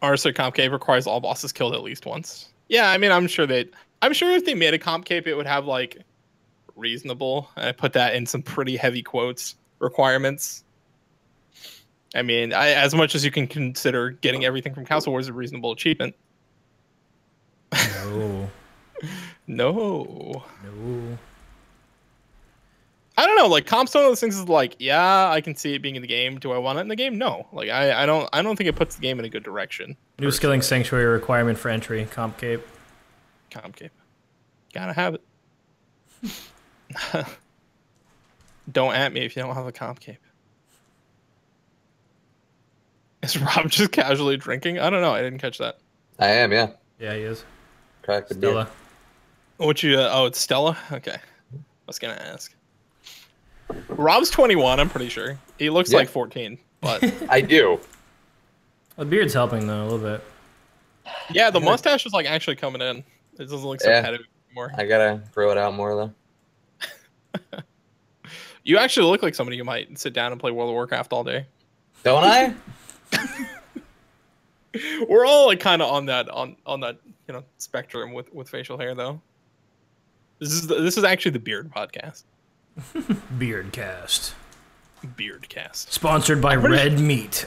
RSR comp cape requires all bosses killed at least once. Yeah, I mean, I'm sure if they made a comp cape, it would have like reasonable. I put that in some pretty heavy quotes requirements. I mean, as much as you can consider getting everything from Castle Wars a reasonable achievement. No. No. I don't know. Like, comp's one of those things is like, yeah, I can see it being in the game. Do I want it in the game? No. Like, I don't think it puts the game in a good direction. New skilling sanctuary requirement for entry. Comp cape. Comp cape. Gotta have it. Don't at me if you don't have a comp cape. Is Rob just casually drinking? I don't know. I didn't catch that. I am, yeah. Yeah, he is. Crack the Stella. beer. What you? Oh, it's Stella. Okay. I was gonna ask. Rob's 21. I'm pretty sure he looks like 14, but I do. The beard's helping though a little bit. Yeah, the mustache is like actually coming in. It doesn't look so petty anymore. I gotta grow it out more though. You actually look like somebody who might sit down and play World of Warcraft all day. Don't I? We're all like kind of on that spectrum with facial hair though. This is actually the beard podcast. Beardcast. Sponsored by Red Meat.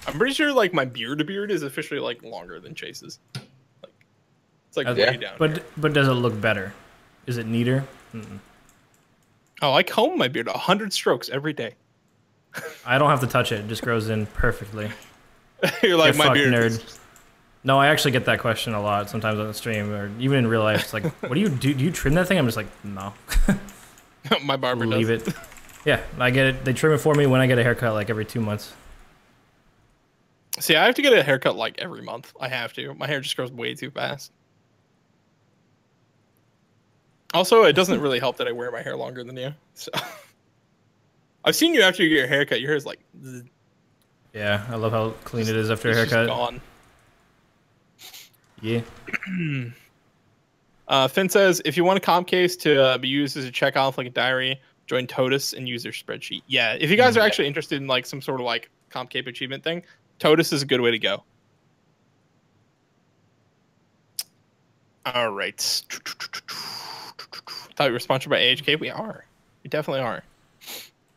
I'm pretty sure like my beard is officially like longer than Chase's. Like it's like way down. But does it look better? Is it neater? Oh, I comb my beard 100 strokes every day. I don't have to touch it. It just grows in perfectly. You're like, my beard nerd. No, I actually get that question a lot sometimes on the stream or even in real life. It's like, what do you do? Do you trim that thing? I'm just like, no. My barber Leave does. it. Yeah, I get it. They trim it for me when I get a haircut like every 2 months. See, I have to get a haircut like every month. I have to. My hair just grows way too fast. Also, it doesn't really help that I wear my hair longer than you. So I've seen you after you get your haircut. Your hair is like... Yeah, I love how clean it is after a haircut. Gone. Yeah. Finn says, if you want a comp case to be used as a checkoff like a diary, join TOTUS and use their spreadsheet. Yeah, if you guys are actually interested in like some sort of like comp cape achievement thing, TOTUS is a good way to go. All right. Thought we were sponsored by AHK. We are. We definitely are.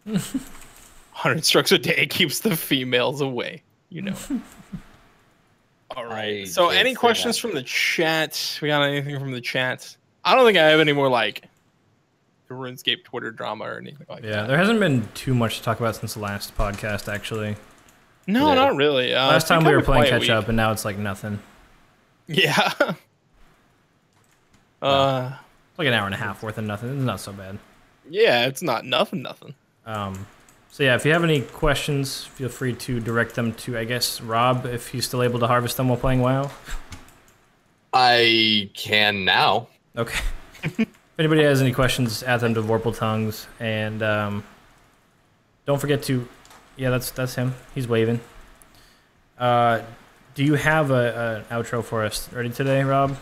100 strokes a day keeps the females away. You know. All right. So any questions from the chat? We got anything from the chat? I don't think I have any more like RuneScape Twitter drama or anything like that. Yeah, there hasn't been too much to talk about since the last podcast, actually. No, not really. Last time we were playing catch up, and now it's like nothing. Yeah. It's like an hour and a half worth of nothing. It's not so bad. Yeah, it's not nothing. So yeah, if you have any questions, feel free to direct them to, I guess, Rob, if he's still able to harvest them while playing WoW. I can now. Okay. If anybody has any questions, add them to Vorpal Tongues, and don't forget to, yeah, that's him. He's waving. Do you have an outro for us ready today, Rob?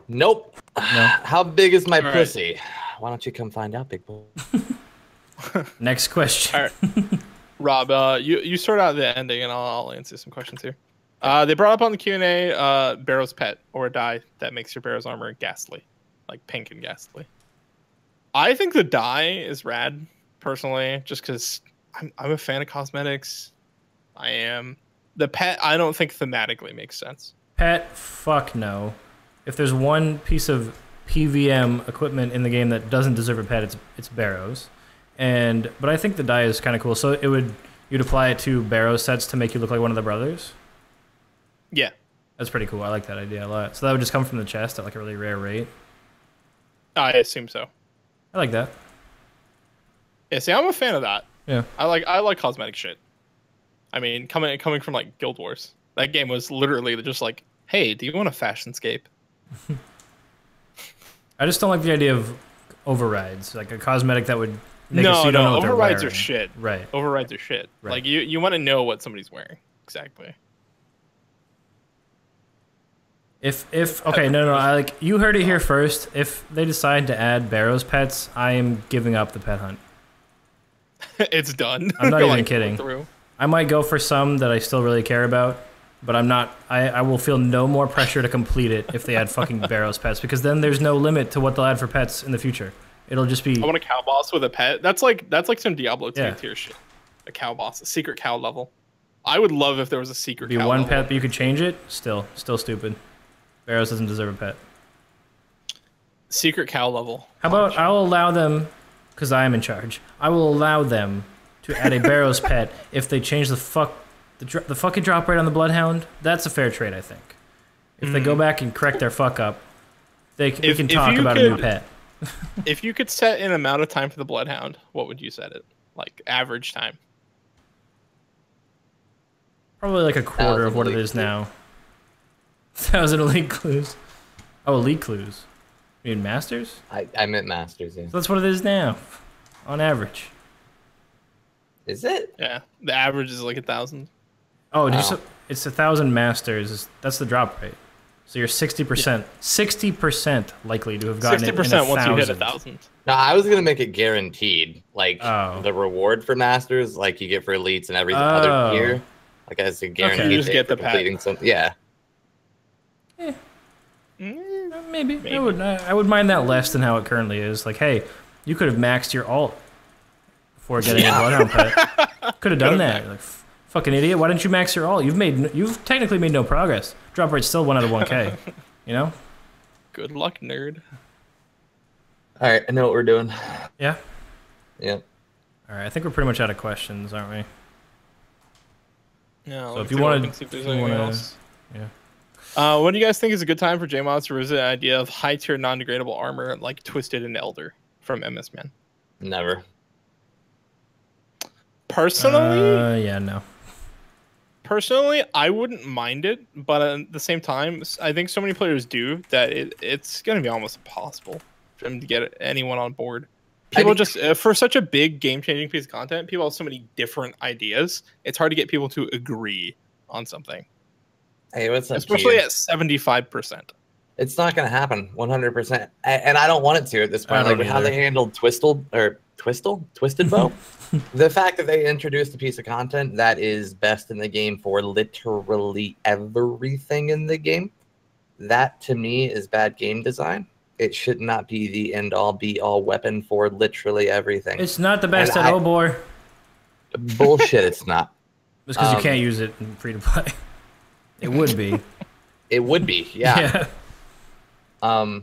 Nope. No. How big is my All pussy? Why don't you come find out, big boy? Next question. All right. Rob, you start out the ending, and I'll answer some questions here. They brought up on the Q&A Barrow's pet, or a dye that makes your Barrow's armor ghastly, like pink and ghastly. I think the dye is rad, personally, just because I'm a fan of cosmetics. I am. The pet, I don't think thematically makes sense. Pet, fuck no. If there's one piece of PVM equipment in the game that doesn't deserve a pet, it's Barrows. But I think the dye is kind of cool. So you'd apply it to Barrow sets to make you look like one of the brothers. Yeah, that's pretty cool. I like that idea a lot. So that would just come from the chest at like a really rare rate. I assume so. I like that. Yeah, see, I'm a fan of that. Yeah, I like cosmetic shit. I mean, coming from like Guild Wars, that game was literally just like, hey, do you want a fashionscape? I just don't like the idea of overrides, like a cosmetic that would make it so you don't know what overrides they're are shit. Right. Overrides are shit. Right. Like you want to know what somebody's wearing exactly. Okay, no, I like you heard it here first. If they decide to add Barrow's pets, I am giving up the pet hunt. It's done. I'm not even like, kidding. Through. I might go for some that I still really care about, but I'm not. I will feel no more pressure to complete it if they add fucking Barrow's pets, because then there's no limit to what they'll add for pets in the future. It'll just be. I want a cow boss with a pet. That's like some Diablo 2 tier shit. A cow boss, a secret cow level. I would love if there was a secret. Be cow one level. pet, but you could change it. Still stupid. Barrows doesn't deserve a pet. Secret cow level. How about I'll allow them, because I am in charge. I will allow them to add a Barrows pet if they change the fucking drop rate on the Bloodhound. That's a fair trade, I think. If they go back and correct their fuck up, we can talk about a new pet. If you could set an amount of time for the Bloodhound, what would you set it? Like average time? Probably like a quarter of what it is now. 1,000 elite clues. Oh, elite clues. You mean masters? I meant masters, yeah. So that's what it is now, on average. Is it? Yeah, the average is like 1,000. Oh, it's 1,000 masters. That's the drop rate. So you're 60%, 60% likely to have gotten 60% once you hit 1,000. No, I was gonna make it guaranteed, like Oh. the reward for masters, like you get for elites and every other tier, like as a guaranteed. You just get the completing something. Yeah. Maybe. I would mind that less than how it currently is. Like, hey, you could have maxed your alt before getting a Bloodhound pet. Could have done that. You're like, fucking idiot. Why didn't you max your alt? You've technically made no progress. Drop rate's still 1 out of 1K. You know? Good luck, nerd. All right, I know what we're doing. Yeah. Yeah. All right. I think we're pretty much out of questions, aren't we? Yeah. So if you want to, yeah. What do you guys think is a good time for JMods to revisit the idea of high tier non-degradable armor like Twisted and Elder from MS Man? Never. Personally, yeah, no. Personally, I wouldn't mind it, but at the same time, I think so many players do that it's going to be almost impossible for them to get anyone on board. People just for such a big game-changing piece of content, people have so many different ideas. It's hard to get people to agree on something. Hey, what's up? Especially at 75%. It's not going to happen 100%, and I don't want it to at this point. Like how they handled Twisted Twisted Bow. The fact that they introduced a piece of content that is best in the game for literally everything in the game, that to me is bad game design. It should not be the end-all, be-all weapon for literally everything. It's not the best at Obor. Bullshit, it's not. It's because you can't use it in free-to-play. It would be. It would be, yeah. Yeah.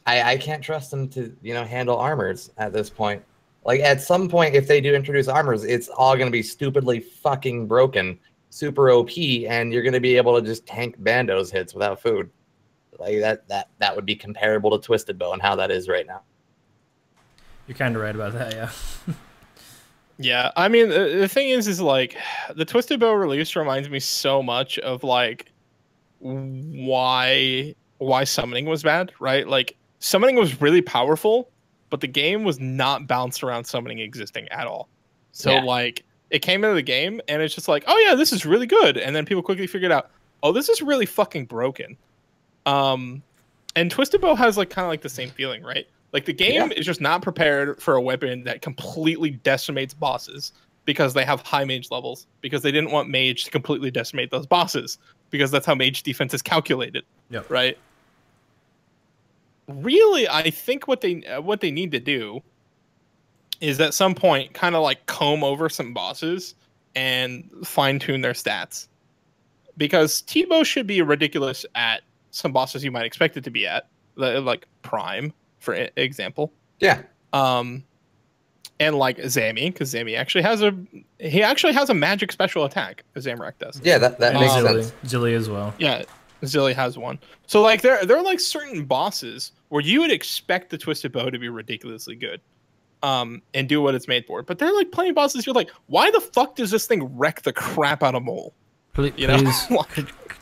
I can't trust them to, handle armors at this point. Like, at some point, if they do introduce armors, it's all going to be stupidly fucking broken, super OP, and you're going to be able to just tank Bando's hits without food. Like, that would be comparable to Twisted Bow and how that is right now. You're kind of right about that, yeah. Yeah, I mean, the thing is like, the Twisted Bow release reminds me so much of, like, why summoning was bad, right? Like, summoning was really powerful, but the game was not bounced around summoning existing at all. So, like, it came into the game, and it's just like, oh, yeah, this is really good. And then people quickly figured out, oh, this is really fucking broken. And Twisted Bow has, like, kind of like the same feeling, right? Like, the game is just not prepared for a weapon that completely decimates bosses because they have high mage levels, because they didn't want mage to completely decimate those bosses, because that's how mage defense is calculated, right? Really, I think what they need to do is at some point kind of like comb over some bosses and fine-tune their stats. Because T-Bow should be ridiculous at some bosses you might expect it to be at, like Prime, for example. Yeah. And like Zami, because Zami actually has a magic special attack, as Zamorak does. Yeah, that makes sense. Zilly as well. Yeah, Zilly has one. So like there are like certain bosses where you would expect the Twisted Bow to be ridiculously good, and do what it's made for. But there are like plenty of bosses you're like, why the fuck does this thing wreck the crap out of Mole? Please,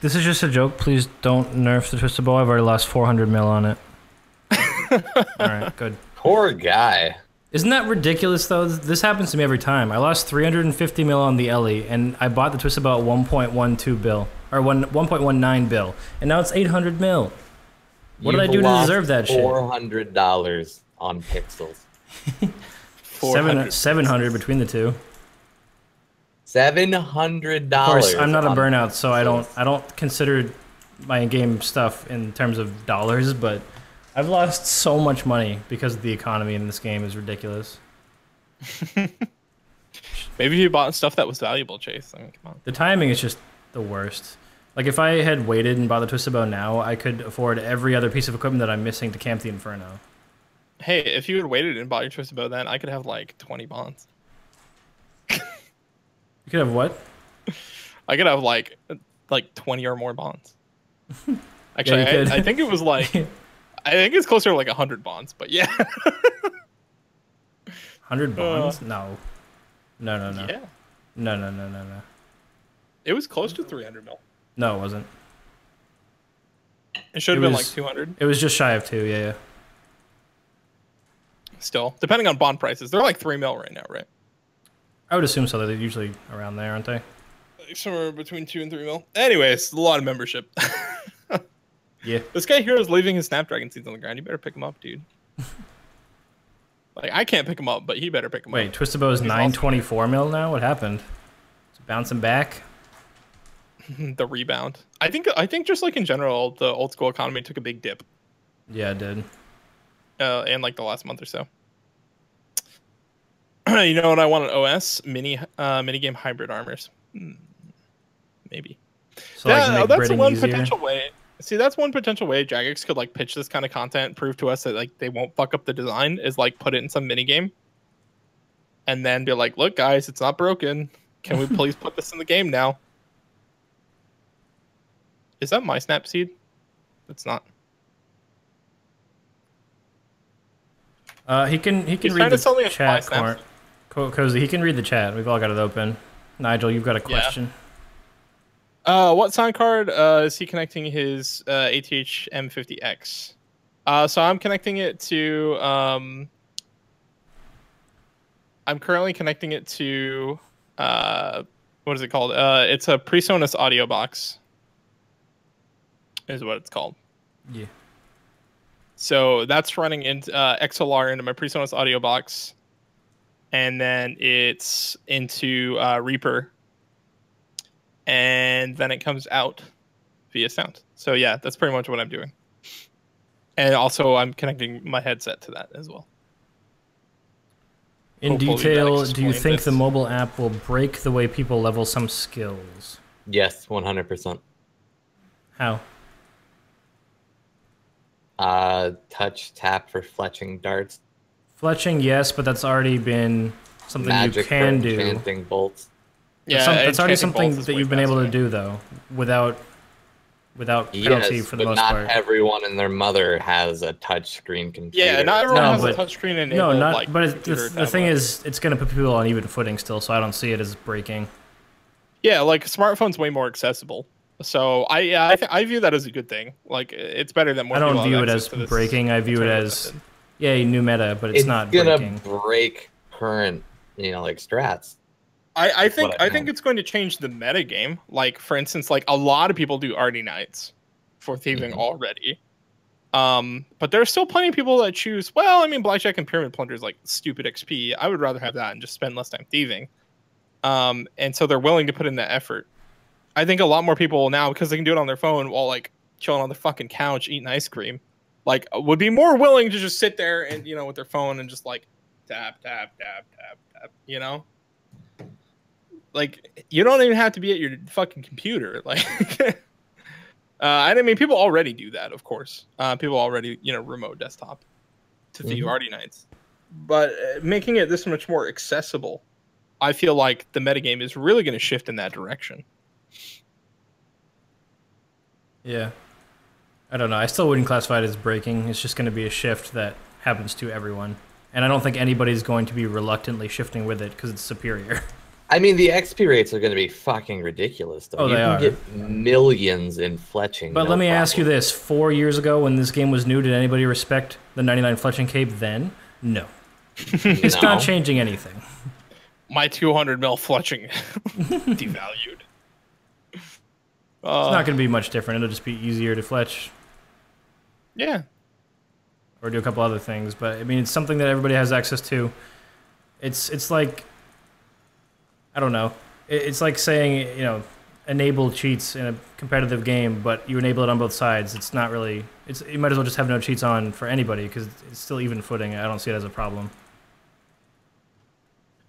this is just a joke. Please don't nerf the Twisted Bow. I've already lost 400 mil on it. All right, good. Poor guy. Isn't that ridiculous, though? This happens to me every time. I lost 350 mil on the Ellie, and I bought the Twisted Bow at 1.12 bill, or 1.19 bill, and now it's 800 mil. What did I do to deserve that shit? $400 on pixels. 700 between the two. $700. Of course, I'm not a burnout, so I don't consider my in-game stuff in terms of dollars, but I've lost so much money because the economy in this game is ridiculous. Maybe you bought stuff that was valuable, Chase. I mean, come on. The timing is just the worst. Like, if I had waited and bought the Twisted Bow now, I could afford every other piece of equipment that I'm missing to camp the Inferno. Hey, if you had waited and bought your Twisted Bow then, I could have like 20 bonds. You could have what? I could have like 20 or more bonds. Actually, yeah, I think it was like... I think it's closer to like 100 bonds, but yeah. 100 bonds? No. No. Yeah. No. It was close to 300 mil. No, it wasn't. It should have been like 200. It was just shy of 2, yeah. Still, depending on bond prices, they're like 3 mil right now, right? I would assume so. They're usually around there, aren't they? Like somewhere between 2 and 3 mil. Anyways, a lot of membership. Yeah. This guy here is leaving his Snapdragon seeds on the ground. You better pick him up, dude. Like, I can't pick him up, but he better pick him up. Wait, Twisted Bow is 924 mil now? What happened? Is it bouncing back? The rebound. I think just like in general, the old school economy took a big dip. Yeah, it did. In like the last month or so. You know what I want on OS? Minigame hybrid armors. Maybe. So like that's one potential way. See, that's one potential way Jagex could like pitch this kind of content, prove to us that like they won't fuck up the design, is like put it in some minigame. And then be like, look guys, it's not broken. Can we please put this in the game now? Is that my snap seed? It's not. He can read the chat, Cozy. He can read the chat. We've all got it open. Nigel, you've got a question. What sound card is he connecting his ATH M50X? So I'm connecting it to... I'm currently connecting it to... what is it called? It's a PreSonus audio box. Is what it's called. Yeah. So that's running into XLR into my PreSonus audio box. and then it's into Reaper, and then it comes out via sound. So yeah, that's pretty much what I'm doing. And also I'm connecting my headset to that as well. In Hopefully detail, that do you think explains the it. mobile app will break the way people level some skills? Yes, 100%. How? Touch tap for fletching darts. Fletching, yes, but that's already been something Magic you can for do. enchanting bolts. Yeah, That's already enchanting something bolts is that way you've been able to faster. do, though, without penalty Yes, for the but most not part. everyone and their mother has a touch screen computer. Yeah, not everyone No, has a but- touchscreen No, enabled. not. Like, But computer the thing tablet. is, it's going to put people on even footing still, so I don't see it as breaking. Yeah, like smartphone's way more accessible. So I view that as a good thing. Like it's better than more. I don't people have view it access as to this breaking. I view it alternative as, method. yeah, new meta, but it's not gonna breaking. break current, like strats. I think what I I think meant. it's going to change the meta game. Like for instance, like a lot of people do Arty Knights for thieving Mhm. already. But there's still plenty of people that choose. Well, I mean, blackjack and pyramid plunder is like stupid XP. I would rather have that and just spend less time thieving. And so they're willing to put in that effort. I think a lot more people now, because they can do it on their phone while like chilling on the fucking couch eating ice cream, like would be more willing to just sit there and with their phone and just like tap tap tap tap tap. Like you don't even have to be at your fucking computer. Like, I mean, people already do that, of course. People already remote desktop to thieve Arty Knights, but making it this much more accessible, I feel like the metagame is really going to shift in that direction. Yeah. I don't know. I still wouldn't classify it as breaking. It's just going to be a shift that happens to everyone. And I don't think anybody's going to be reluctantly shifting with it because it's superior. I mean, the XP rates are going to be fucking ridiculous, though. Oh, You they can are. get millions in fletching. But no let me ask you problem. this. 4 years ago when this game was new, did anybody respect the 99 Fletching Cape then? No. It's No. not changing anything. My 200 mil fletching devalued. It's not going to be much different. It'll just be easier to fletch Yeah. or do a couple other things. But, I mean, it's something that everybody has access to. It's like... I don't know. It's like saying, enable cheats in a competitive game, but you enable it on both sides. It's not really... You might as well just have no cheats on for anybody, because it's still even footing. I don't see it as a problem.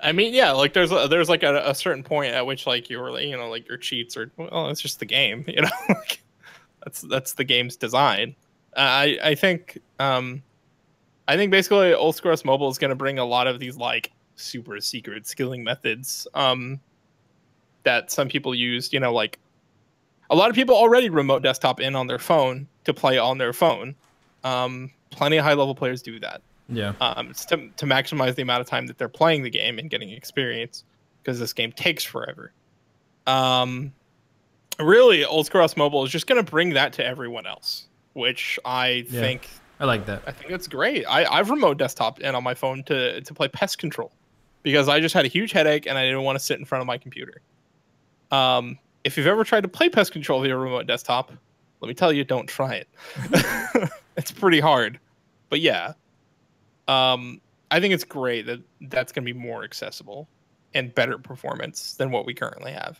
I mean, yeah, like there's like a certain point at which like you're like your cheats are, well, it's just the game, Like, that's the game's design. I think basically OSRS Mobile is going to bring a lot of these like super secret skilling methods that some people used. Like a lot of people already remote desktop in on their phone to play on their phone. Plenty of high level players do that. Yeah. It's to maximize the amount of time that they're playing the game and getting experience, because this game takes forever. Really, OSRS Mobile is just going to bring that to everyone else, which I think I like that. I think that's great. I've remote desktop in on my phone to play Pest Control because I just had a huge headache and I didn't want to sit in front of my computer. If you've ever tried to play Pest Control via remote desktop, let me tell you, don't try it. It's pretty hard, but yeah. I think it's great that that's going to be more accessible and better performance than what we currently have.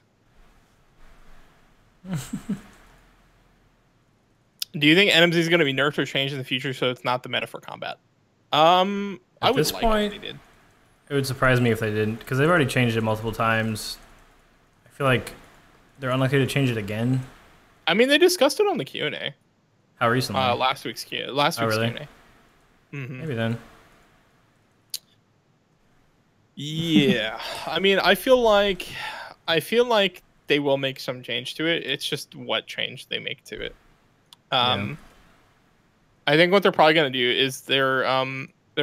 Do you think NMZ is going to be nerfed or changed in the future so it's not the meta for combat? I would this like point, if they did. It would surprise me if they didn't, because they've already changed it multiple times. I feel like they're unlikely to change it again. I mean, they discussed it on the Q&A. How recently? Last week's Q&A. Really? Mm-hmm. Maybe then. Yeah, I mean, I feel like they will make some change to it. It's just what change they make to it. I think what they're probably going to do is they're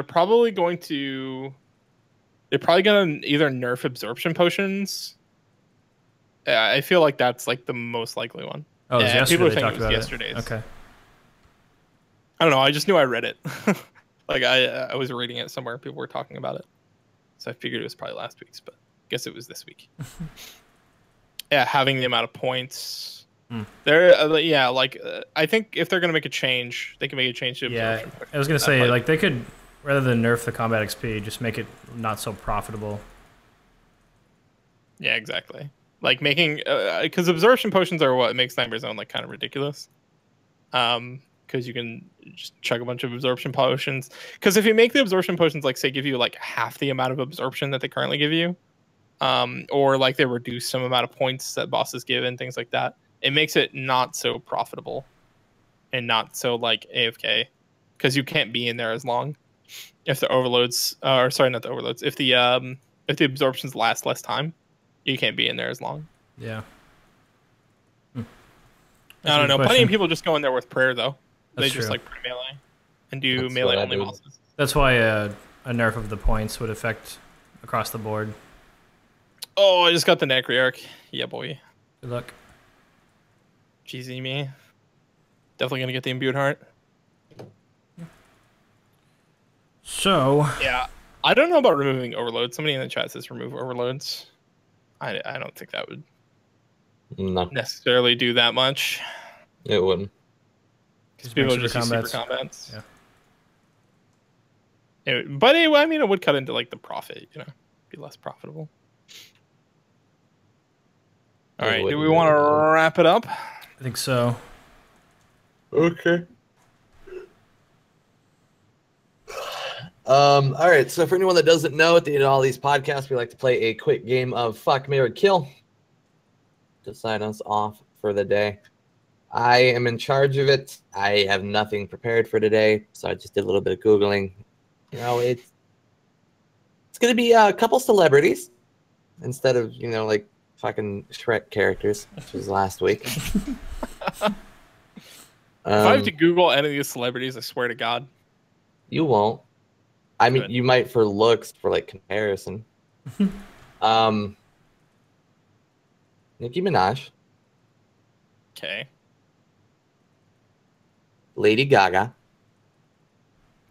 probably going to either nerf absorption potions. I feel like that's like the most likely one. Oh, it was yesterday people are they thinking talked it was about yesterday's. it. Okay. I don't know. I just knew I read it. Like I was reading it somewhere. People were talking about it, so I figured it was probably last week's, but I guess it was this week. Yeah, having the amount of points. I think if they're gonna make a change, they can make a change to absorption. I was gonna say, like, they could rather than nerf the combat XP, just make it not so profitable. Yeah, exactly. Like making, because absorption potions are what makes Nightmare Zone like kind of ridiculous. Because you can just chug a bunch of absorption potions. Because if you make the absorption potions, like say, give you like half the amount of absorption that they currently give you, or like they reduce some amount of points that bosses give and things like that, it makes it not so profitable and not so like AFK, because you can't be in there as long if the overloads, or sorry, not the overloads, if the absorptions last less time, you can't be in there as long. Yeah. I don't know. Plenty of people just go in there with prayer though. That's they just true. like play melee and do melee only bosses. That's why a nerf of the points would affect across the board. Oh, I just got the Necroarch. Yeah, boy. Good luck. Jeezy me. Definitely gonna get the imbued heart. So yeah, I don't know about removing overloads. Somebody in the chat says remove overloads. I don't think that would necessarily do that much. It wouldn't. Because people just use super combats. Yeah. But I mean, it would cut into like the profit, you know, be less profitable. All right, do we want to wrap it up? I think so. Okay. All right, so for anyone that doesn't know, at the end of all these podcasts, we like to play a quick game of Fuck, Marry, Kill to sign us off for the day. I am in charge of it. I have nothing prepared for today, so I just did a little bit of Googling. You know, it's going to be a couple celebrities instead of, you know, like fucking Shrek characters, which was last week. If I have to Google any of these celebrities, I swear to God. You won't. I mean, you might for looks, for like comparison. Nicki Minaj. Okay. Lady Gaga.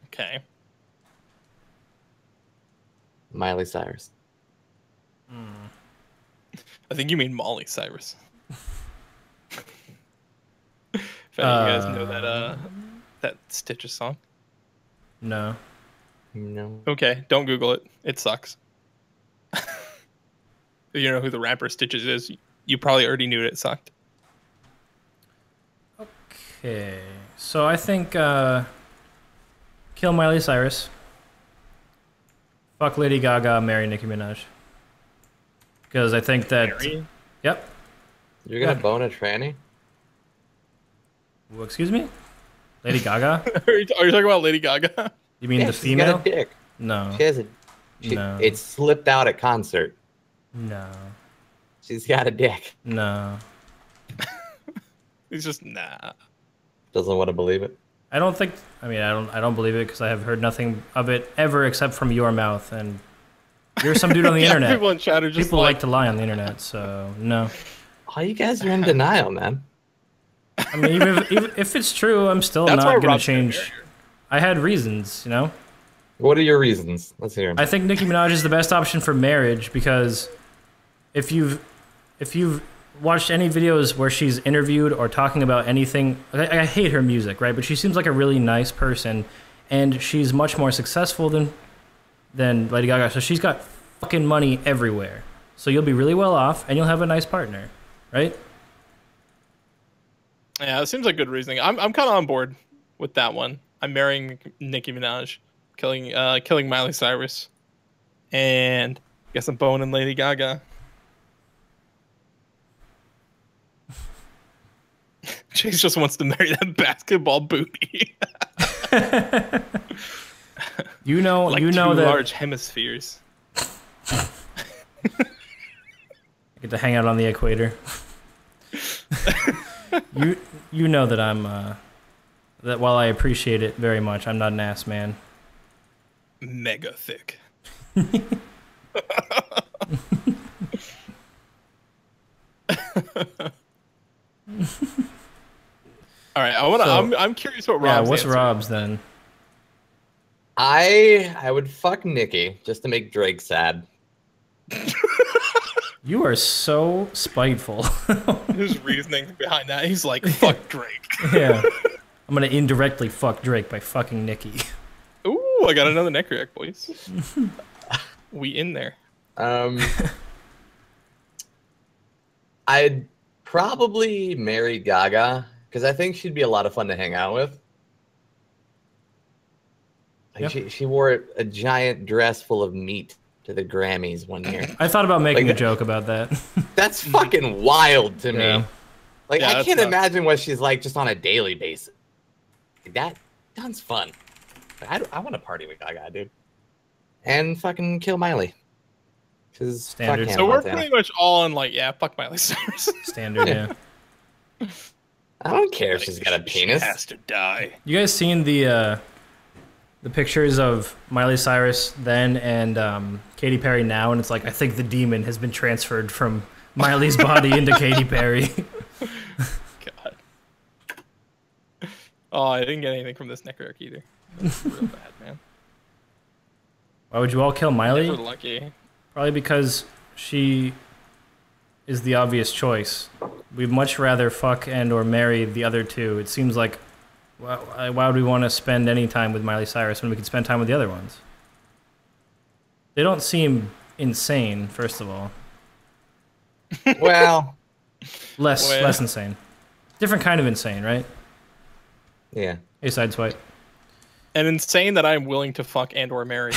Okay. Miley Cyrus. I think you mean Molly Cyrus. If any of you guys know that Stitches song. No. No. Okay, don't Google it. It sucks. You know who the rapper Stitches is. You probably already knew it sucked. Okay. So I think kill Miley Cyrus. Fuck Lady Gaga, marry Nicki Minaj. Because I think that... Marry? Yep. You're going to bone a tranny? Well, excuse me? Lady Gaga? Are you talking about Lady Gaga? You mean the female? She's got a dick. No. She has a... No. It slipped out at concert. No. She's got a dick. No. He's just, nah. Doesn't want to believe it. I don't think... I mean, I don't believe it because I have heard nothing of it ever except from your mouth, and you're some dude on the internet. People in chat are just people like to lie on the internet, so no. Oh, you guys are in denial, man. I mean, even if it's true, I'm still not going to change. I had reasons, you know? What are your reasons? Let's hear them. I think Nicki Minaj is the best option for marriage because if you've watched any videos where she's interviewed or talking about anything, I hate her music, right? But she seems like a really nice person, and she's much more successful than Lady Gaga. So she's got fucking money everywhere. So you'll be really well off, and you'll have a nice partner, right? Yeah, it seems like good reasoning. I'm kind of on board with that one. I'm marrying Nicki Minaj, killing Miley Cyrus, and I guess I'm boning Lady Gaga. Chase just wants to marry that basketball booty. you know like that large hemispheres. I get to hang out on the equator. you know that I'm that while I appreciate it very much, I'm not an ass man. Mega thick. All right, I'm curious what Rob's. Yeah, what's answer Rob's then? I would fuck Nicki just to make Drake sad. You are so spiteful. His reasoning behind that, he's like, fuck Drake. Yeah. I'm gonna indirectly fuck Drake by fucking Nicki. Ooh, I got another neck react, boys. We in there. I'd probably marry Gaga because I think she'd be a lot of fun to hang out with. Like she wore a giant dress full of meat to the Grammys one year. I thought about making a joke about that. That's fucking wild to me. Like Yeah, I can't nuts. imagine what she's like just on a daily basis. That sounds fun. I want to party with Gaga, dude. And fucking kill Miley. Standard. So we're pretty much all in like, yeah, fuck Miley Cyrus. Standard, yeah. I don't care if she's got a penis. She has to die. You guys seen the pictures of Miley Cyrus then and Katy Perry now? And it's like, I think the demon has been transferred from Miley's body into Katy Perry. God. Oh, I didn't get anything from this neck react either. That's real bad, man. Why would you all kill Miley? Never lucky. Probably because she is the obvious choice. We'd much rather fuck and or marry the other two. It seems like, why would we want to spend any time with Miley Cyrus when we could spend time with the other ones? They don't seem insane, first of all. Well, Less insane. Different kind of insane, right? yeah. A side swipe. And insane that I'm willing to fuck and or marry.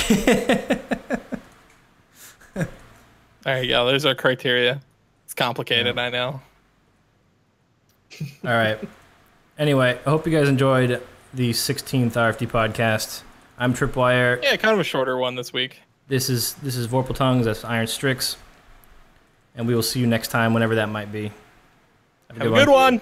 There you go. There's our criteria. It's complicated, I know. All right. Anyway, I hope you guys enjoyed the 16th RFD podcast. I'm Tripwire. Yeah, kind of a shorter one this week. This is Vorpal Tongues. That's Iron Strix. And we will see you next time, whenever that might be. Have a good one.